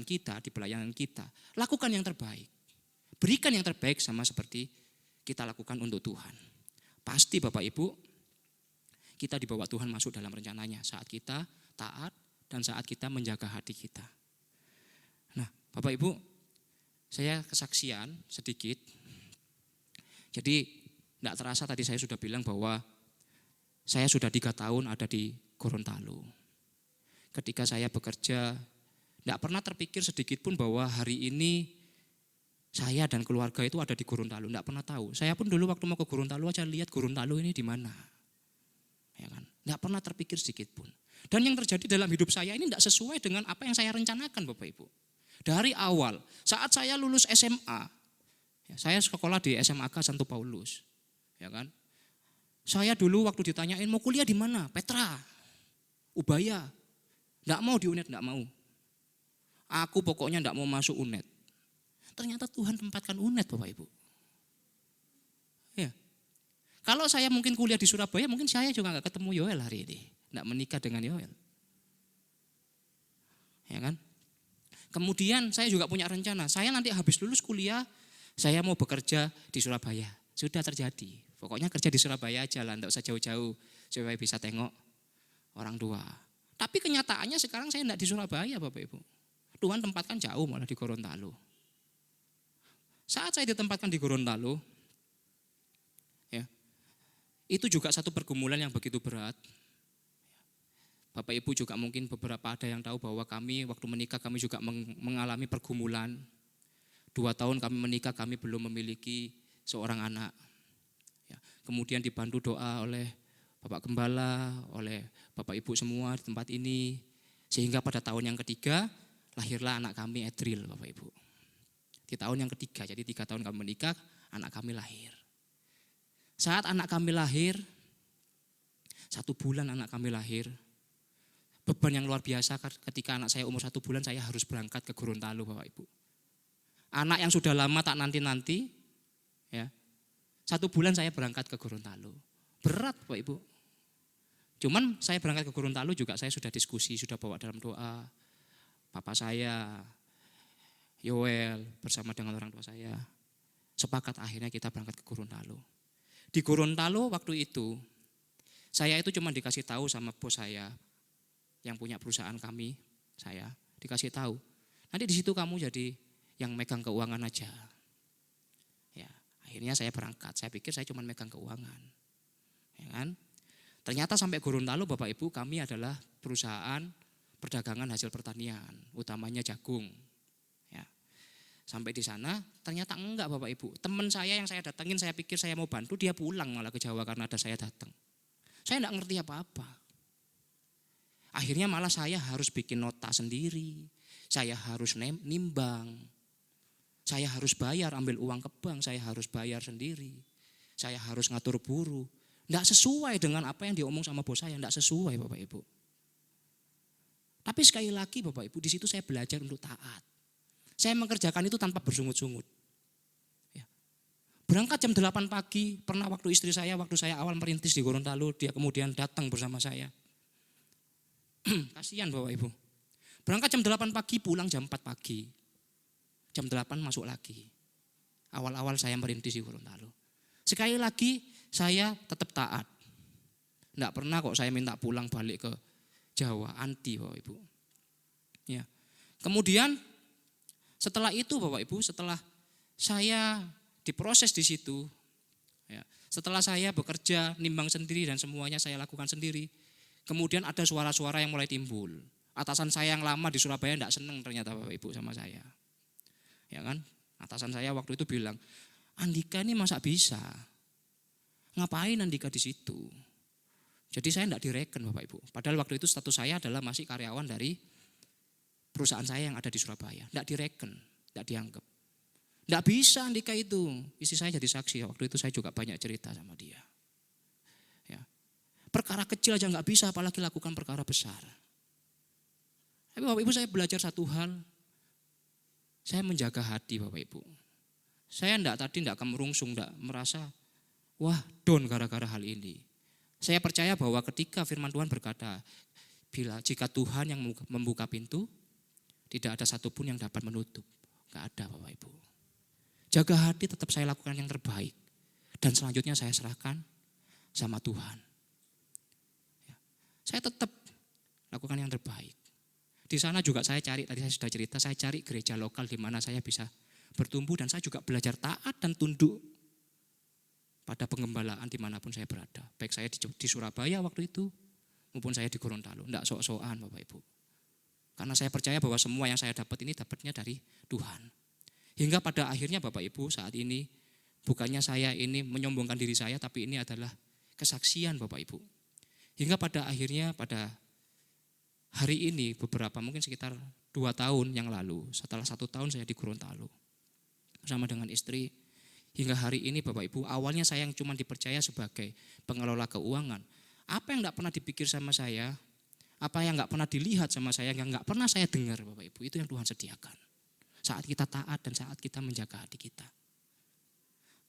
kita, di pelayanan kita. Lakukan yang terbaik. Berikan yang terbaik sama seperti kita lakukan untuk Tuhan. Pasti Bapak Ibu, kita dibawa Tuhan masuk dalam rencananya. Saat kita taat dan saat kita menjaga hati kita. Nah Bapak Ibu, saya kesaksian sedikit. Jadi tidak terasa tadi saya sudah bilang bahwa saya sudah 3 tahun ada di Gorontalo. Ketika saya bekerja, tidak pernah terpikir sedikit pun bahwa hari ini saya dan keluarga itu ada di Gorontalo. Tidak pernah tahu. Saya pun dulu waktu mau ke Gorontalo aja lihat Gorontalo ini di mana. Ya kan? Tidak pernah terpikir sedikit pun. Dan yang terjadi dalam hidup saya ini tidak sesuai dengan apa yang saya rencanakan Bapak Ibu. Dari awal, saat saya lulus SMA, saya sekolah di SMAK Santo Paulus. Ya kan? Saya dulu waktu ditanyain mau kuliah di mana? Petra, Ubaya. Enggak mau di UNED, enggak mau. Aku pokoknya enggak mau masuk UNED. Ternyata Tuhan tempatkan UNED Bapak Ibu. Ya. Kalau saya mungkin kuliah di Surabaya, mungkin saya juga enggak ketemu Yoel hari ini. Enggak menikah dengan Yoel. Ya kan? Kemudian saya juga punya rencana. Saya nanti habis lulus kuliah, saya mau bekerja di Surabaya. Sudah terjadi. Pokoknya kerja di Surabaya aja lah, enggak usah jauh-jauh supaya bisa tengok orang tua. Tapi kenyataannya sekarang saya enggak di Surabaya Bapak Ibu. Tuhan tempatkan jauh malah di Gorontalo. Saat saya ditempatkan di Gorontalo, ya, itu juga satu pergumulan yang begitu berat. Bapak Ibu juga mungkin beberapa ada yang tahu bahwa kami waktu menikah kami juga mengalami pergumulan. 2 tahun kami menikah kami belum memiliki seorang anak. Kemudian dibantu doa oleh Bapak Gembala, oleh Bapak Ibu semua di tempat ini. Sehingga pada tahun yang ketiga lahirlah anak kami Edril Bapak Ibu. Di tahun yang ketiga, jadi 3 tahun kami menikah, anak kami lahir. Saat anak kami lahir, 1 bulan anak kami lahir, beban yang luar biasa ketika anak saya umur 1 bulan saya harus berangkat ke Gorontalo Bapak Ibu. Anak yang sudah lama tak nanti-nanti, ya, 1 bulan saya berangkat ke Gorontalo. Berat Bapak Ibu. Cuman saya berangkat ke Gorontalo juga saya sudah diskusi, sudah bawa dalam doa. Papa saya, Yoel bersama dengan orang tua saya. Sepakat akhirnya kita berangkat ke Gorontalo. Di Gorontalo waktu itu, saya itu cuma dikasih tahu sama bos saya yang punya perusahaan kami, saya dikasih tahu. Nanti di situ kamu jadi yang megang keuangan aja. Ya, akhirnya saya berangkat. Saya pikir saya cuma megang keuangan. Ya kan? Ternyata sampai Gorontalo Bapak Ibu kami adalah perusahaan perdagangan hasil pertanian, utamanya jagung. Ya. Sampai di sana ternyata enggak Bapak Ibu. Teman saya yang saya datangin saya pikir saya mau bantu, dia pulang malah ke Jawa karena ada saya datang. Saya enggak ngerti apa-apa. Akhirnya malah saya harus bikin nota sendiri. Saya harus nimbang. Saya harus bayar, ambil uang ke bank, saya harus bayar sendiri. Saya harus ngatur buruh. Enggak sesuai dengan apa yang diomong sama bos saya, enggak sesuai Bapak Ibu. Tapi sekali lagi Bapak Ibu, di situ saya belajar untuk taat. Saya mengerjakan itu tanpa bersungut-sungut. Ya. Berangkat jam 8 pagi, pernah waktu istri saya, waktu saya awal merintis di Gorontalo, dia kemudian datang bersama saya. Kasihan Bapak Ibu. Berangkat jam 8 pagi, pulang jam 4 pagi. Jam 8 masuk lagi. Awal-awal saya merintis di Gorontalo. Sekali lagi, saya tetap taat. Enggak pernah kok saya minta pulang balik ke Jawa, anti Bapak Ibu. Ya. Kemudian setelah itu Bapak Ibu, setelah saya diproses di situ, ya, setelah saya bekerja, nimbang sendiri dan semuanya saya lakukan sendiri, kemudian ada suara-suara yang mulai timbul. Atasan saya yang lama di Surabaya enggak senang ternyata Bapak Ibu sama saya. Ya kan? Atasan saya waktu itu bilang, Andika ini masa bisa? Ngapain Andika di situ? Jadi saya enggak direken Bapak Ibu. Padahal waktu itu status saya adalah masih karyawan dari perusahaan saya yang ada di Surabaya. Enggak direken, enggak dianggap. Enggak bisa Andika itu. Istri saya jadi saksi. Waktu itu saya juga banyak cerita sama dia. Ya. Perkara kecil aja enggak bisa, apalagi lakukan perkara besar. Tapi Bapak Ibu saya belajar satu hal. Saya menjaga hati Bapak Ibu. Saya enggak akan merungsung, enggak merasa wah down gara-gara hal ini. Saya percaya bahwa ketika firman Tuhan berkata, jika Tuhan yang membuka pintu, tidak ada satupun yang dapat menutup. Enggak ada Bapak Ibu. Jaga hati tetap saya lakukan yang terbaik. Dan selanjutnya saya serahkan sama Tuhan. Ya. Saya tetap lakukan yang terbaik. Di sana juga saya cari, tadi saya sudah cerita, saya cari gereja lokal di mana saya bisa bertumbuh. Dan saya juga belajar taat dan tunduk pada pengembalaan dimanapun saya berada. Baik saya di Surabaya waktu itu, maupun saya di Gorontalo. Enggak sok-sokan Bapak Ibu. Karena saya percaya bahwa semua yang saya dapat ini dapatnya dari Tuhan. Hingga pada akhirnya Bapak Ibu saat ini, bukannya saya ini menyombongkan diri saya, tapi ini adalah kesaksian Bapak Ibu. Hingga pada akhirnya pada hari ini beberapa mungkin sekitar 2 tahun yang lalu, setelah 1 tahun saya di Gorontalo bersama dengan istri. Hingga hari ini Bapak Ibu, awalnya saya yang cuma dipercaya sebagai pengelola keuangan. Apa yang enggak pernah dipikir sama saya, apa yang enggak pernah dilihat sama saya, yang enggak pernah saya dengar Bapak Ibu, itu yang Tuhan sediakan. Saat kita taat dan saat kita menjaga hati kita.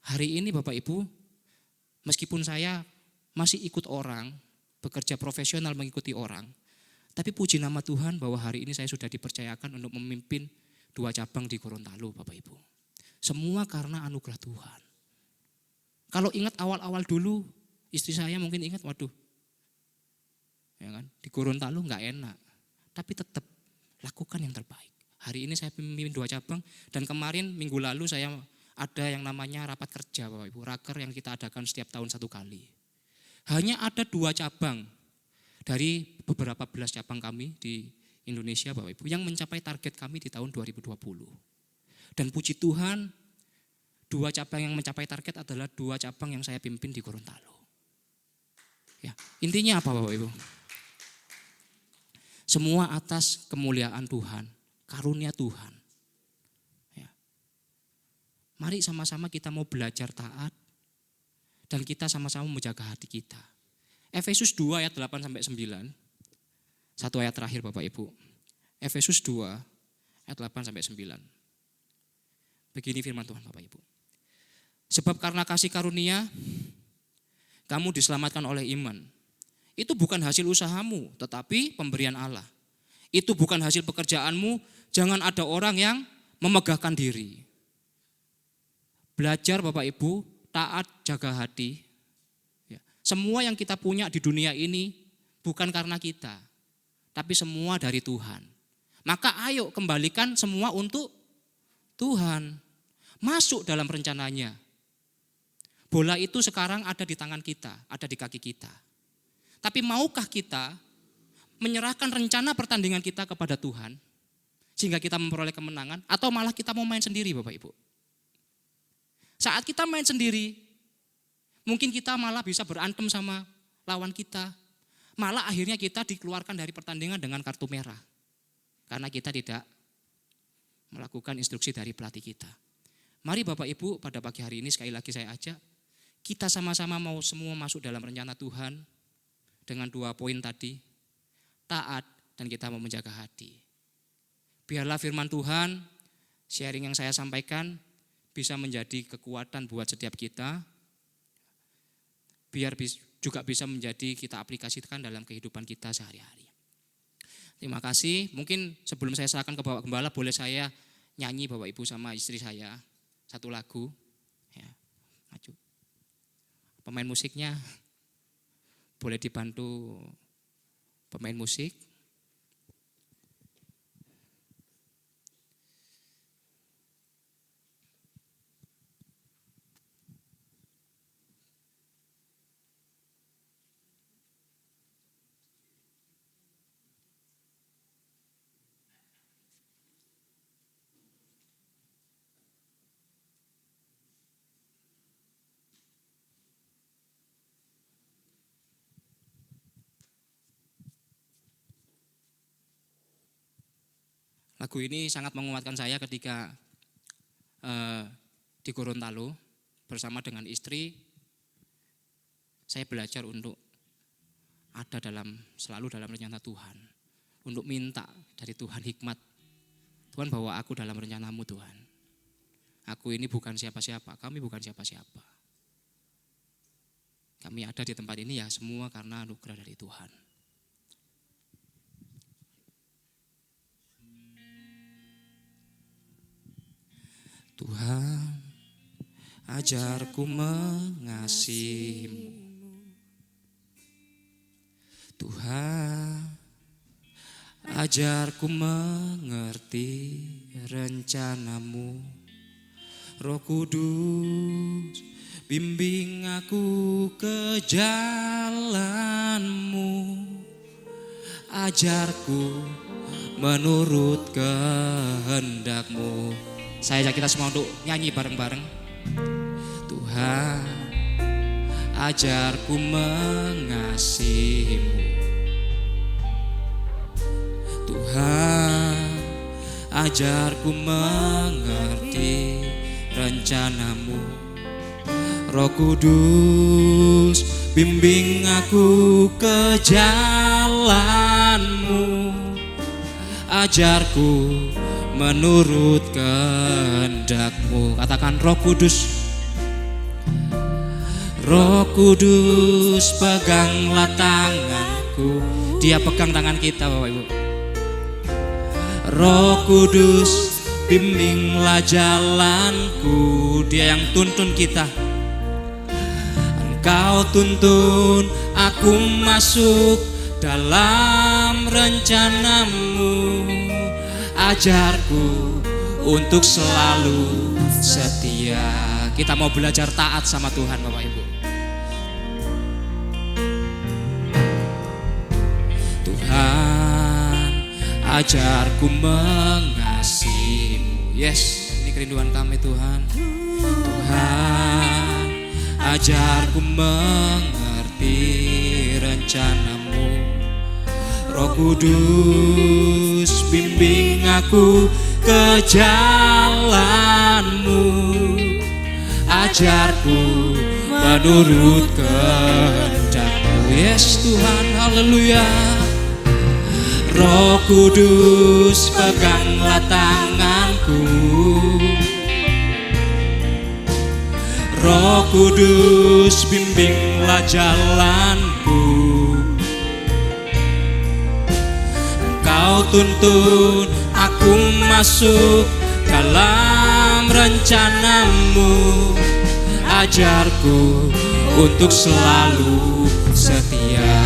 Hari ini Bapak Ibu, meskipun saya masih ikut orang, bekerja profesional mengikuti orang, tapi puji nama Tuhan bahwa hari ini saya sudah dipercayakan untuk memimpin 2 cabang di Gorontalo Bapak Ibu. Semua karena anugerah Tuhan. Kalau ingat awal-awal dulu, istri saya mungkin ingat, waduh, ya kan, di Gorontalo enggak enak, tapi tetap lakukan yang terbaik. Hari ini saya memimpin 2 cabang dan kemarin minggu lalu saya ada yang namanya rapat kerja Bapak Ibu, raker yang kita adakan setiap tahun 1 kali. Hanya ada 2 cabang dari beberapa belas cabang kami di Indonesia Bapak Ibu yang mencapai target kami di tahun 2020. Dan puji Tuhan, 2 cabang yang mencapai target adalah 2 cabang yang saya pimpin di Gorontalo. Ya, intinya apa Bapak Ibu? Semua atas kemuliaan Tuhan, karunia Tuhan. Ya. Mari sama-sama kita mau belajar taat dan kita sama-sama menjaga hati kita. Efesus 2 ayat 8-9. 1 ayat terakhir Bapak Ibu. Efesus 2 ayat 8-9. Begini firman Tuhan Bapak Ibu. Sebab karena kasih karunia, kamu diselamatkan oleh iman. Itu bukan hasil usahamu, tetapi pemberian Allah. Itu bukan hasil pekerjaanmu, jangan ada orang yang memegahkan diri. Belajar Bapak Ibu, taat, jaga hati. Ya. Semua yang kita punya di dunia ini bukan karena kita, tapi semua dari Tuhan. Maka ayo kembalikan semua untuk Tuhan. Masuk dalam rencananya. Bola itu sekarang ada di tangan kita, ada di kaki kita. Tapi maukah kita menyerahkan rencana pertandingan kita kepada Tuhan sehingga kita memperoleh kemenangan, atau malah kita mau main sendiri Bapak Ibu? Saat kita main sendiri, mungkin kita malah bisa berantem sama lawan kita. Malah akhirnya kita dikeluarkan dari pertandingan dengan kartu merah. Karena kita tidak melakukan instruksi dari pelatih kita. Mari Bapak Ibu, pada pagi hari ini sekali lagi saya ajak, kita sama-sama mau semua masuk dalam rencana Tuhan dengan 2 poin tadi, taat dan kita mau menjaga hati. Biarlah firman Tuhan, sharing yang saya sampaikan bisa menjadi kekuatan buat setiap kita, biar juga bisa menjadi kita aplikasikan dalam kehidupan kita sehari-hari. Terima kasih. Mungkin sebelum saya serahkan ke Bapak Gembala, boleh saya nyanyi Bapak Ibu sama istri saya satu lagu. Ya, maju. Pemain musiknya boleh dibantu pemain musik. Lagu ini sangat menguatkan saya ketika di Gorontalo bersama dengan istri. Saya belajar untuk ada selalu dalam rencana Tuhan. Untuk minta dari Tuhan hikmat. Tuhan, bawa aku dalam rencanamu Tuhan. Aku ini bukan siapa-siapa, kami bukan siapa-siapa. Kami ada di tempat ini ya semua karena anugerah dari Tuhan. Tuhan, ajarku mengasihimu. Tuhan, ajarku mengerti rencanamu. Roh Kudus, bimbing aku ke jalanmu. Ajarku menurut kehendakmu. Saya ajak kita semua untuk nyanyi bareng-bareng. Tuhan, ajarku mengasihimu. Tuhan, ajarku mengerti rencanamu. Roh Kudus, bimbing aku ke jalanmu. Ajarku menurut kehendakmu. Katakan Roh Kudus. Roh Kudus, peganglah tanganku. Dia pegang tangan kita Bapak Ibu. Roh Kudus, bimbinglah jalanku. Dia yang tuntun kita. Engkau tuntun aku masuk dalam rencanamu. Ajarku untuk selalu setia. Kita mau belajar taat sama Tuhan Bapak Ibu. Tuhan, ajarku mengasihimu. Yes, ini kerinduan kami Tuhan. Tuhan, ajarku mengerti rencanamu. Roh Kudus, bimbing aku ke jalanmu. Ajarku menurut kehendakmu. Yes Tuhan, haleluya. Roh Kudus, peganglah tanganku. Roh Kudus bimbinglah jalanku, Engkau tuntun aku masuk dalam rencanamu. Ajarku untuk selalu setia.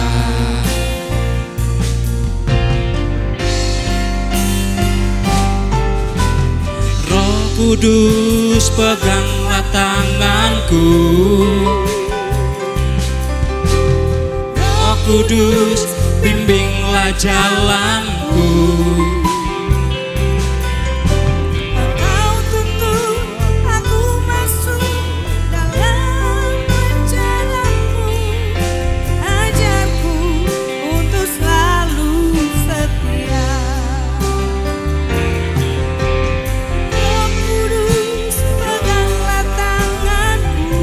Roh Kudus peganglah tanganku, Roh Kudus bimbinglah jalanku. Engkau tuntun aku masuk dalam rencanamu. Ajarku untuk selalu setia. Roh Kudus peganglah tanganku,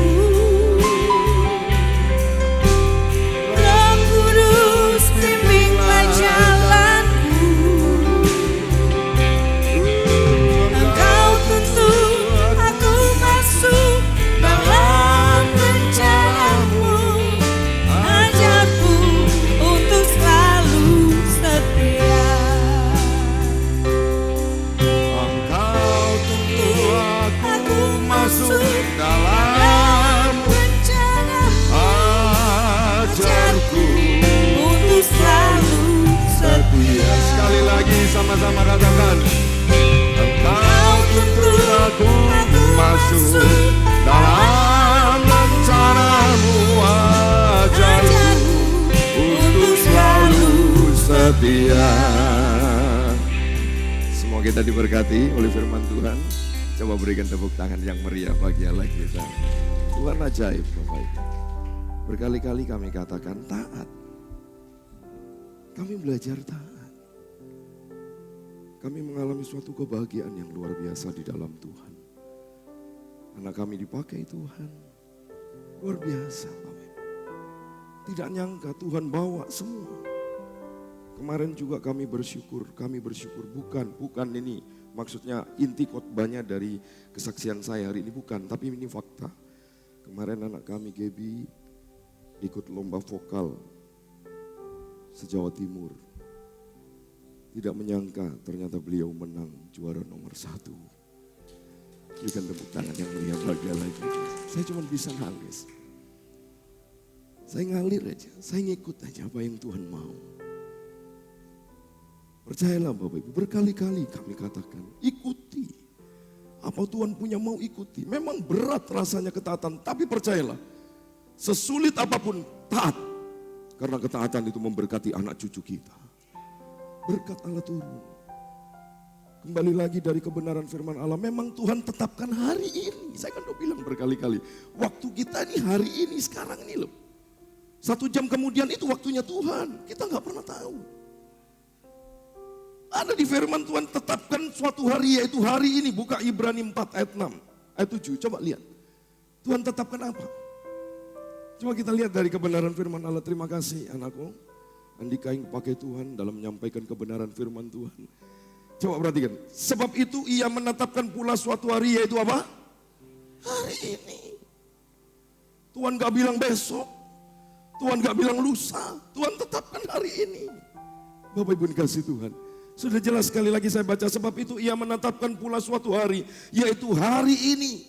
Roh Kudus bimbinglah jalanku. Engkau tuntun aku masuk dalam rencanamu. Ajarku untuk selalu setia. Engkau tuntun aku masuk dalam rencanamu. ajarku Untuk selalu setia. Sekali lagi sama-sama katakan. Engkau tuntun aku masuk dalam rencanamu. Ajarku untuk selalu setia. Semua kita diberkati oleh firman Tuhan. Coba berikan tepuk tangan yang meriah bagi Allah kita. Tuhan ajaib Bapak Ibu. Berkali-kali kami katakan taat. Kami belajar taat. Kami mengalami suatu kebahagiaan yang luar biasa di dalam Tuhan. Anak kami dipakai Tuhan. Luar biasa Bapak Ibu. Tidak nyangka Tuhan bawa semua. Kemarin juga kami bersyukur bukan ini maksudnya inti khotbahnya dari kesaksian saya hari ini bukan, tapi ini fakta. Kemarin anak kami Gaby ikut lomba vokal se-Jawa Timur. Tidak menyangka ternyata beliau menang juara nomor 1. Berikan tepuk tangan yang meriah bagi lagi. Saya cuma bisa nangis. Saya ngalir aja, saya ngikut aja apa yang Tuhan mau. Percayalah Bapak Ibu, berkali-kali kami katakan, ikuti. Apa Tuhan punya mau ikuti. Memang berat rasanya ketaatan, tapi percayalah. Sesulit apapun taat. Karena ketaatan itu memberkati anak cucu kita. Berkat Allah turun. Kembali lagi dari kebenaran firman Allah, memang Tuhan tetapkan hari ini. Saya kan udah bilang berkali-kali, waktu kita ini hari ini, sekarang ini loh. 1 jam kemudian itu waktunya Tuhan, kita gak pernah tahu. Ada di firman Tuhan tetapkan suatu hari yaitu hari ini. Buka Ibrani 4 ayat 6, ayat 7, coba lihat. Tuhan tetapkan apa? Coba kita lihat dari kebenaran firman Allah. Terima kasih anakku Andika yang pakai Tuhan dalam menyampaikan kebenaran firman Tuhan. Coba perhatikan. Sebab itu ia menetapkan pula suatu hari yaitu apa? Hari ini. Tuhan gak bilang besok. Tuhan gak bilang lusa. Tuhan tetapkan hari ini. Bapak Ibu dikasih Tuhan. Sudah jelas sekali lagi saya baca. Sebab itu ia menetapkan pula suatu hari. Yaitu hari ini.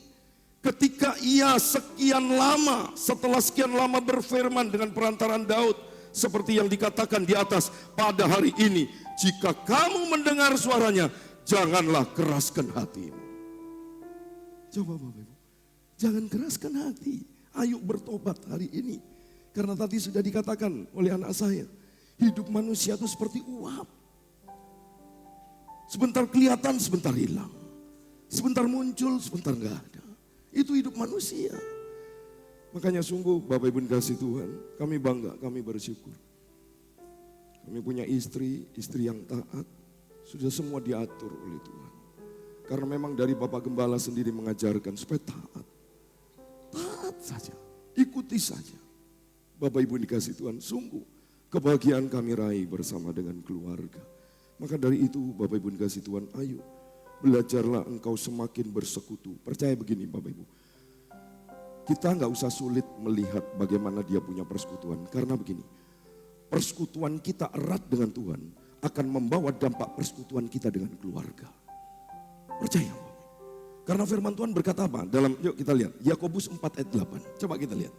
Ketika ia sekian lama. Setelah sekian lama berfirman dengan perantaraan Daud. Seperti yang dikatakan di atas. Pada hari ini. Jika kamu mendengar suaranya. Janganlah keraskan hatimu. Coba Bapak Ibu. Jangan keraskan hati. Ayo bertobat hari ini. Karena tadi sudah dikatakan oleh anak saya. Hidup manusia itu seperti uap. Sebentar kelihatan, sebentar hilang. Sebentar muncul, sebentar enggak ada. Itu hidup manusia. Makanya sungguh Bapak Ibu dikasih Tuhan, kami bangga, kami bersyukur. Kami punya istri yang taat, sudah semua diatur oleh Tuhan. Karena memang dari Bapak Gembala sendiri mengajarkan supaya taat. Taat saja, ikuti saja. Bapak Ibu dikasih Tuhan, sungguh kebahagiaan kami raih bersama dengan keluarga. Maka dari itu Bapak Ibu dikasih Tuhan, ayo belajarlah engkau semakin bersekutu. Percaya begini Bapak Ibu, kita nggak usah sulit melihat bagaimana dia punya persekutuan. Karena begini, persekutuan kita erat dengan Tuhan akan membawa dampak persekutuan kita dengan keluarga. Percaya. Karena firman Tuhan berkata apa? Yuk kita lihat, Yakobus 4 ayat 8. Coba kita lihat.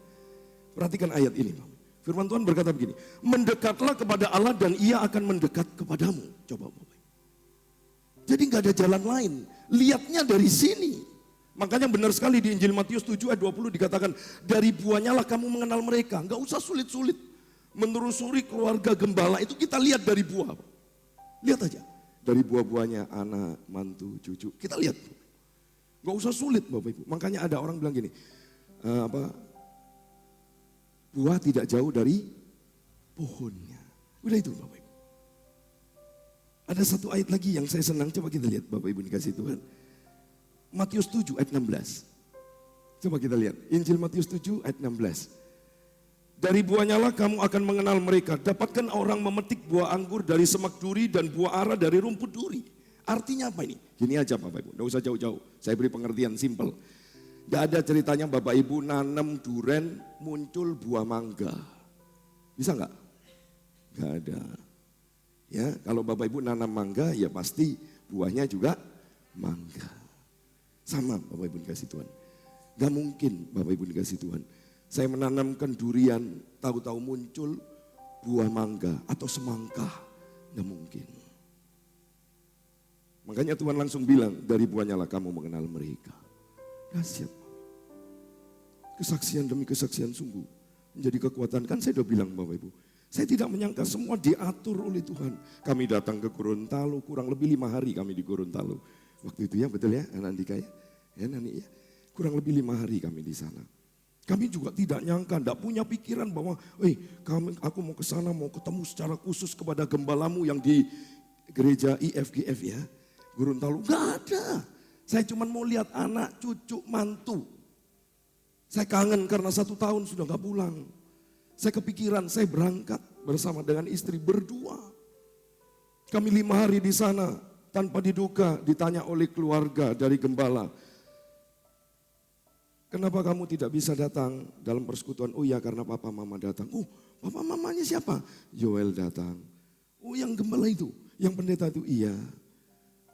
Perhatikan ayat ini. Firman Tuhan berkata begini, mendekatlah kepada Allah dan ia akan mendekat kepadamu. Coba Bapak. Jadi nggak ada jalan lain. Lihatnya dari sini. Makanya benar sekali di Injil Matius 7 ayat 20 dikatakan, dari buahnya lah kamu mengenal mereka. Nggak usah sulit-sulit. Menelusuri keluarga gembala itu kita lihat dari buah. Lihat aja. Dari buah-buahnya, anak, mantu, cucu. Kita lihat. Gak usah sulit Bapak Ibu. Makanya ada orang bilang gini, buah tidak jauh dari pohonnya. Udah itu Bapak Ibu. Ada satu ayat lagi yang saya senang, coba kita lihat Bapak Ibu dikasih Tuhan. Matius 7 ayat 16. Coba kita lihat, Injil Matius 7 ayat 16. Dari buahnya lah kamu akan mengenal mereka. Dapatkan orang memetik buah anggur dari semak duri dan buah ara dari rumput duri. Artinya apa ini? Gini aja Bapak Ibu, gak usah jauh-jauh. Saya beri pengertian simpel. Gak ada ceritanya Bapak Ibu nanam duren muncul buah mangga. Bisa gak? Gak ada. Ya, kalau Bapak Ibu nanam mangga ya pasti buahnya juga mangga. Sama Bapak Ibu dikasih Tuhan. Gak mungkin Bapak Ibu dikasih Tuhan. Saya menanamkan durian, tahu-tahu muncul buah mangga atau semangka. Gak mungkin. Makanya Tuhan langsung bilang, dari buahnya lah kamu mengenal mereka. Dahsyat. Kesaksian demi kesaksian sungguh menjadi kekuatan. Kan saya udah bilang Bapak Ibu, saya tidak menyangka semua diatur oleh Tuhan. Kami datang ke Gorontalo, kurang lebih 5 hari kami di Gorontalo. Waktu itu ya, betul ya, Anak Andika ya? Ya Nani ya? Kurang lebih 5 hari kami di sana. Kami juga tidak nyangka, tidak punya pikiran bahwa, aku mau ke sana, mau ketemu secara khusus kepada gembalamu yang di gereja IFGF ya. Gorontalo, gak ada. Saya cuma mau lihat anak, cucu, mantu. Saya kangen karena 1 tahun sudah gak pulang. Saya kepikiran, saya berangkat bersama dengan istri berdua. Kami 5 hari di sana tanpa diduga ditanya oleh keluarga dari gembala. Kenapa kamu tidak bisa datang dalam persekutuan? Oh ya karena papa mama datang. Oh papa mamanya siapa? Joel datang. Oh yang gembala itu, yang pendeta itu iya.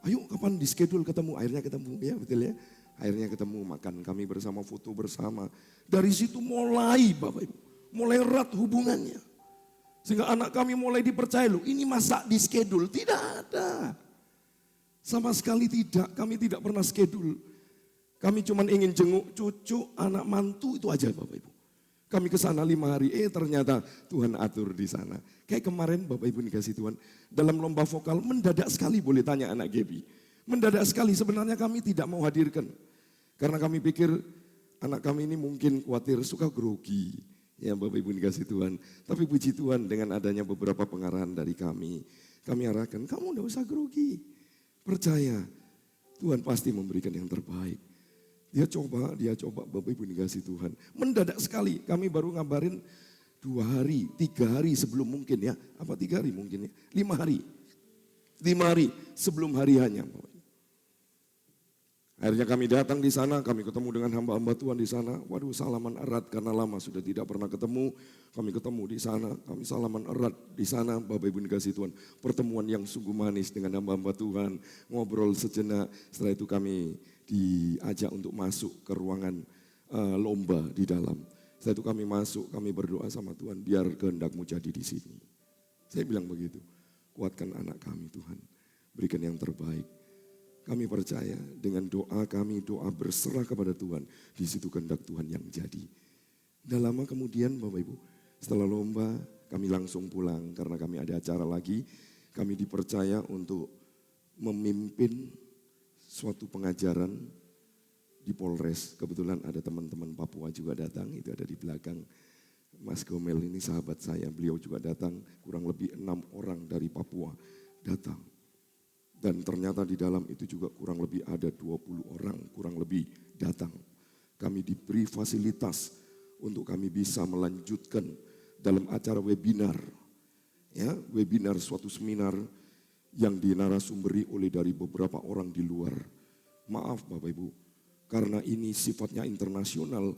Ayo kapan di schedule ketemu, akhirnya ketemu ya betul ya. Akhirnya ketemu makan kami bersama, foto bersama. Dari situ mulai Bapak Ibu, mulai erat hubungannya. Sehingga anak kami mulai dipercaya loh, ini masa di schedule? Tidak ada. Sama sekali tidak, kami tidak pernah schedule. Kami cuma ingin jenguk cucu, anak mantu itu aja Bapak Ibu. Kami ke sana 5 hari, ternyata Tuhan atur di sana. Kayak kemarin Bapak Ibu dikasih Tuhan, dalam lomba vokal mendadak sekali boleh tanya anak Gaby. Mendadak sekali sebenarnya kami tidak mau hadirkan. Karena kami pikir anak kami ini mungkin khawatir suka grogi. Ya Bapak Ibu dikasih Tuhan. Tapi puji Tuhan dengan adanya beberapa pengarahan dari kami arahkan, kamu tidak usah grogi. Percaya, Tuhan pasti memberikan yang terbaik. Dia coba Bapak Ibu dikasih Tuhan. Mendadak sekali, kami baru ngabarin 2 hari, 3 hari sebelum mungkin ya. Apa 3 hari mungkin ya, 5 hari. 5 hari sebelum hari hanya. Akhirnya kami datang di sana, kami ketemu dengan hamba-hamba Tuhan di sana. Waduh salaman erat karena lama sudah tidak pernah ketemu. Kami ketemu di sana, kami salaman erat di sana Bapak Ibu dikasih Tuhan. Pertemuan yang sungguh manis dengan hamba-hamba Tuhan. Ngobrol sejenak, setelah itu kami diajak untuk masuk ke ruangan lomba di dalam. Setelah itu kami masuk, kami berdoa sama Tuhan, biar kehendak-Mu jadi di sini. Saya bilang begitu, kuatkan anak kami Tuhan, berikan yang terbaik. Kami percaya dengan doa kami, doa berserah kepada Tuhan, di situ kehendak Tuhan yang jadi. Tidak lama kemudian Bapak Ibu, setelah lomba kami langsung pulang karena kami ada acara lagi. Kami dipercaya untuk memimpin suatu pengajaran di Polres. Kebetulan ada teman-teman Papua juga datang, itu ada di belakang. Mas Gomel ini sahabat saya, beliau juga datang, kurang lebih 6 orang dari Papua datang. Dan ternyata di dalam itu juga kurang lebih ada 20 orang, kurang lebih datang. Kami diberi fasilitas untuk kami bisa melanjutkan dalam acara webinar. Ya, webinar suatu seminar yang dinarasumberi oleh dari beberapa orang di luar. Maaf Bapak Ibu, karena ini sifatnya internasional,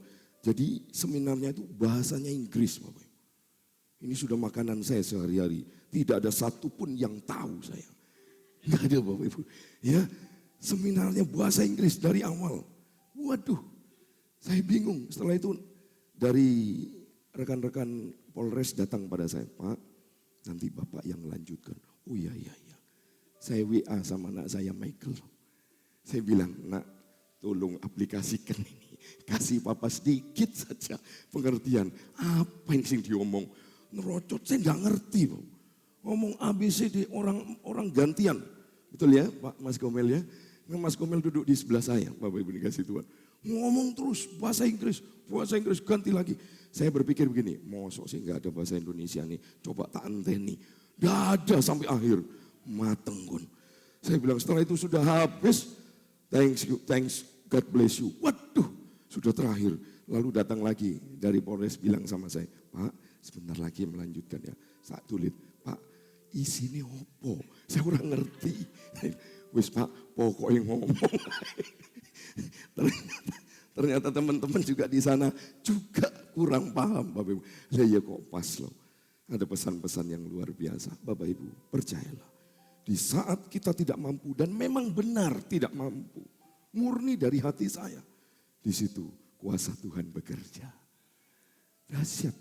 Jadi seminarnya itu bahasanya Inggris Bapak Ibu. Ini sudah makanan saya sehari-hari. Tidak ada satupun yang tahu saya. Enggak ada Bapak Ibu. Ya, seminarnya bahasa Inggris dari awal. Waduh, saya bingung. Setelah itu dari rekan-rekan Polres datang pada saya, Pak, nanti Bapak yang lanjutkan. Oh iya. Saya WA sama anak saya Michael. Saya bilang, nak tolong aplikasikan ini. Kasih Papa sedikit saja pengertian. Apa yang sing diomong? Nerocot, saya nggak ngerti. Bro. Ngomong ABCD orang gantian. Betul ya Pak Mas Gomel ya? Mas Gomel duduk di sebelah saya, Bapak Ibu dikasih Tuhan. Ngomong terus bahasa Inggris ganti lagi. Saya berpikir begini, mosok sih nggak ada bahasa Indonesia nih. Coba tak anteni. Nggak ada sampai akhir. Mateng Gun. Saya bilang setelah itu sudah habis. Thanks, God bless you. Waduh, sudah terakhir. Lalu datang lagi dari Polres bilang sama saya, Pak sebentar lagi melanjutkan ya. Saya tulis, Pak isinya opo? Saya kurang ngerti. Wis Pak, pokoknya ngomong. Ternyata teman-teman juga di sana juga kurang paham Bapak Ibu. Lah ya kok pas loh. Ada pesan-pesan yang luar biasa. Bapak Ibu percayalah. Di saat kita tidak mampu dan memang benar tidak mampu. Murni dari hati saya. Di situ kuasa Tuhan bekerja. Dahsyat.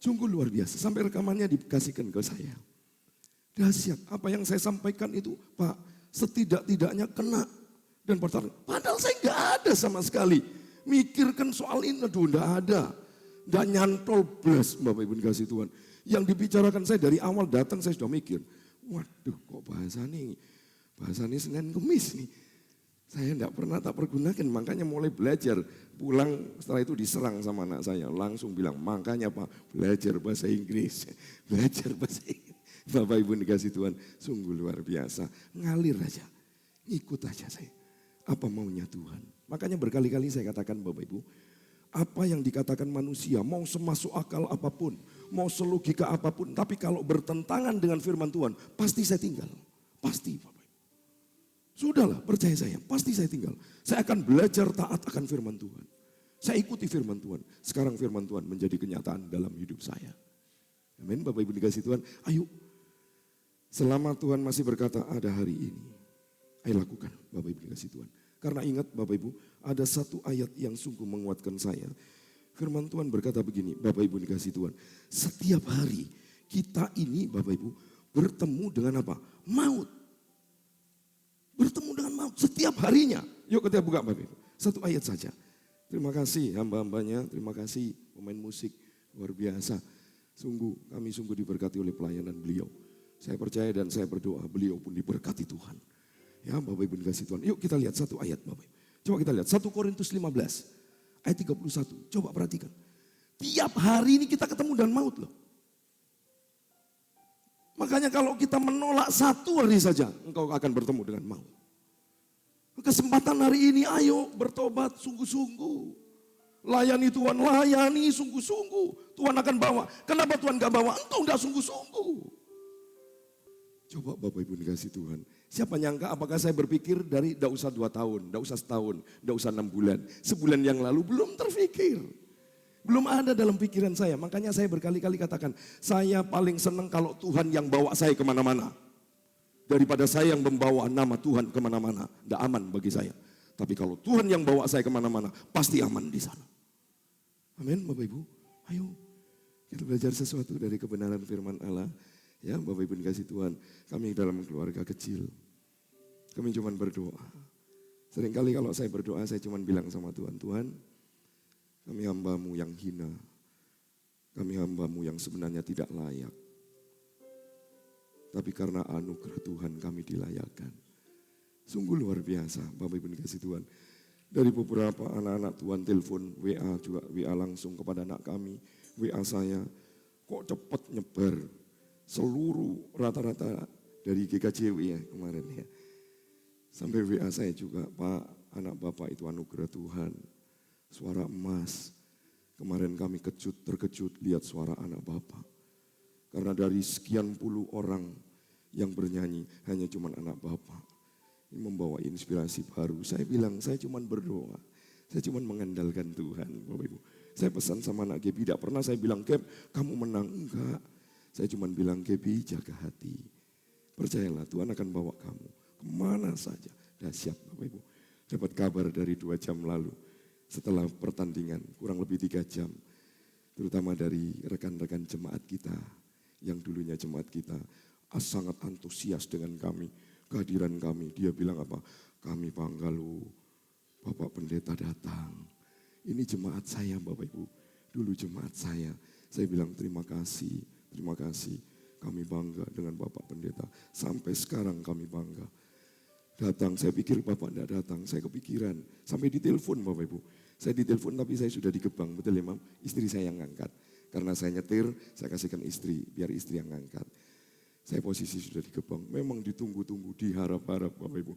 Sungguh luar biasa. Sampai rekamannya dikasihkan ke saya. Dahsyat. Apa yang saya sampaikan itu, Pak, setidak-tidaknya kena. Dan padahal saya nggak ada sama sekali. Mikirkan soal ini, aduh nggak ada. Nggak nyantol blas, Bapak Ibu dikasih Tuhan. Yang dibicarakan saya dari awal datang saya sudah mikir. Waduh kok bahasa ini Senin Kemis nih. Saya enggak pernah tak pergunakan, makanya mulai belajar. Pulang setelah itu diserang sama anak saya. Langsung bilang, makanya Pak belajar bahasa Inggris. Belajar bahasa Inggris. Bapak Ibu dikasih Tuhan, sungguh luar biasa. Ngalir aja, ikut aja saya. Apa maunya Tuhan. Makanya berkali-kali saya katakan Bapak Ibu, apa yang dikatakan manusia, mau semasuk akal apapun, mau selogika apapun. Tapi kalau bertentangan dengan firman Tuhan, pasti saya tinggal. Pasti Bapak. Sudahlah, percaya saya, pasti saya tinggal. Saya akan belajar taat akan firman Tuhan. Saya ikuti firman Tuhan. Sekarang firman Tuhan menjadi kenyataan dalam hidup saya. Amin, Bapak Ibu dikasih Tuhan. Ayo, selama Tuhan masih berkata ada hari ini, ayo lakukan Bapak Ibu dikasih Tuhan. Karena ingat Bapak Ibu, ada satu ayat yang sungguh menguatkan saya. Firman Tuhan berkata begini, Bapak Ibu dikasih Tuhan. Setiap hari kita ini Bapak Ibu bertemu dengan apa? Maut. Bertemu dengan maut setiap harinya. Yuk kita buka Bapak Ibu. Satu ayat saja. Terima kasih hamba-hambanya, terima kasih pemain musik luar biasa. Kami sungguh diberkati oleh pelayanan beliau. Saya percaya dan saya berdoa beliau pun diberkati Tuhan. Ya Bapak Ibu dikasih Tuhan. Yuk kita lihat satu ayat Bapak Ibu. Coba kita lihat 1 Korintus 15 ayat 31. Coba perhatikan. Tiap hari ini kita ketemu dengan maut loh. Makanya kalau kita menolak satu hari saja, engkau akan bertemu dengan maut. Kesempatan hari ini ayo bertobat sungguh-sungguh. Layani Tuhan, layani sungguh-sungguh. Tuhan akan bawa. Kenapa Tuhan gak bawa? Engkau gak sungguh-sungguh. Coba Bapak Ibu dikasih Tuhan. Siapa nyangka apakah saya berpikir dari gak usah 2 tahun, gak usah setahun, gak usah 6 bulan. Sebulan yang lalu belum terpikir. Belum ada dalam pikiran saya. Makanya saya berkali-kali katakan, saya paling senang kalau Tuhan yang bawa saya kemana-mana. Daripada saya yang membawa nama Tuhan kemana-mana. Tidak aman bagi saya. Tapi kalau Tuhan yang bawa saya kemana-mana, pasti aman di sana. Amin Bapak Ibu. Ayo kita belajar sesuatu dari kebenaran firman Allah. Ya Bapak Ibu dikasih Tuhan. Kami dalam keluarga kecil. Kami cuma berdoa. Seringkali kalau saya berdoa, saya cuma bilang sama Tuhan, Tuhan, kami hambamu yang hina. Kami hambamu yang sebenarnya tidak layak. Tapi karena anugerah Tuhan kami dilayakkan. Sungguh luar biasa Bapak Ibu dikasih Tuhan. Dari beberapa anak-anak Tuhan telepon, WA juga, WA langsung kepada anak kami. WA saya, kok cepat nyebar. Seluruh rata-rata dari GKJW ya kemarin ya. Sampai WA saya juga, Pak anak Bapak itu anugerah Tuhan. Suara emas. Kemarin kami terkejut lihat suara anak Bapak. Karena dari sekian puluh orang yang bernyanyi hanya cuma anak Bapak. Ini membawa inspirasi baru. Saya bilang saya cuma berdoa. Saya cuma mengandalkan Tuhan, Bapak Ibu. Saya pesan sama anak Gebi, tidak pernah saya bilang, Geb, kamu menang. Enggak. Saya cuma bilang, Gebi, jaga hati. Percayalah, Tuhan akan bawa kamu kemana saja. Dahsyat, Bapak Ibu. Dapat kabar dari 2 jam lalu, setelah pertandingan, kurang lebih 3 jam. Terutama dari rekan-rekan jemaat kita, yang dulunya jemaat kita, sangat antusias dengan kami, kehadiran kami. Dia bilang apa? Kami bangga loh, Bapak Pendeta datang. Ini jemaat saya Bapak Ibu, dulu jemaat saya. Saya bilang terima kasih. Kami bangga dengan Bapak Pendeta. Sampai sekarang kami bangga. Datang, saya pikir Bapak tidak datang, saya kepikiran. Sampai ditelepon Bapak Ibu. Saya ditelepon tapi saya sudah digebang, betul ya Mam? Istri saya yang ngangkat. Karena saya nyetir, saya kasihkan istri, biar istri yang ngangkat. Saya posisi sudah digebang, memang ditunggu-tunggu, diharap-harap Bapak Ibu.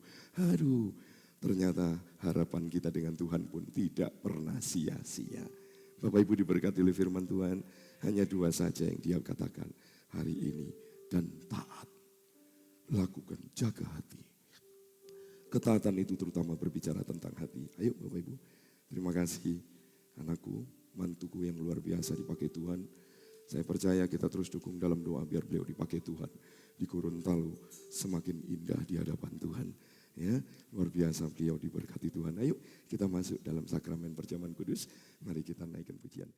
Aduh, ternyata harapan kita dengan Tuhan pun tidak pernah sia-sia. Bapak Ibu diberkati oleh firman Tuhan, hanya 2 saja yang Dia katakan hari ini. Dan taat, lakukan, jaga hati. Ketaatan itu terutama berbicara tentang hati. Ayo Bapak Ibu, terima kasih anakku, mantuku yang luar biasa dipakai Tuhan. Saya percaya kita terus dukung dalam doa biar beliau dipakai Tuhan. Di Gorontalo semakin indah di hadapan Tuhan. Ya, luar biasa beliau diberkati Tuhan. Ayo kita masuk dalam sakramen perjamuan kudus. Mari kita naikkan pujian.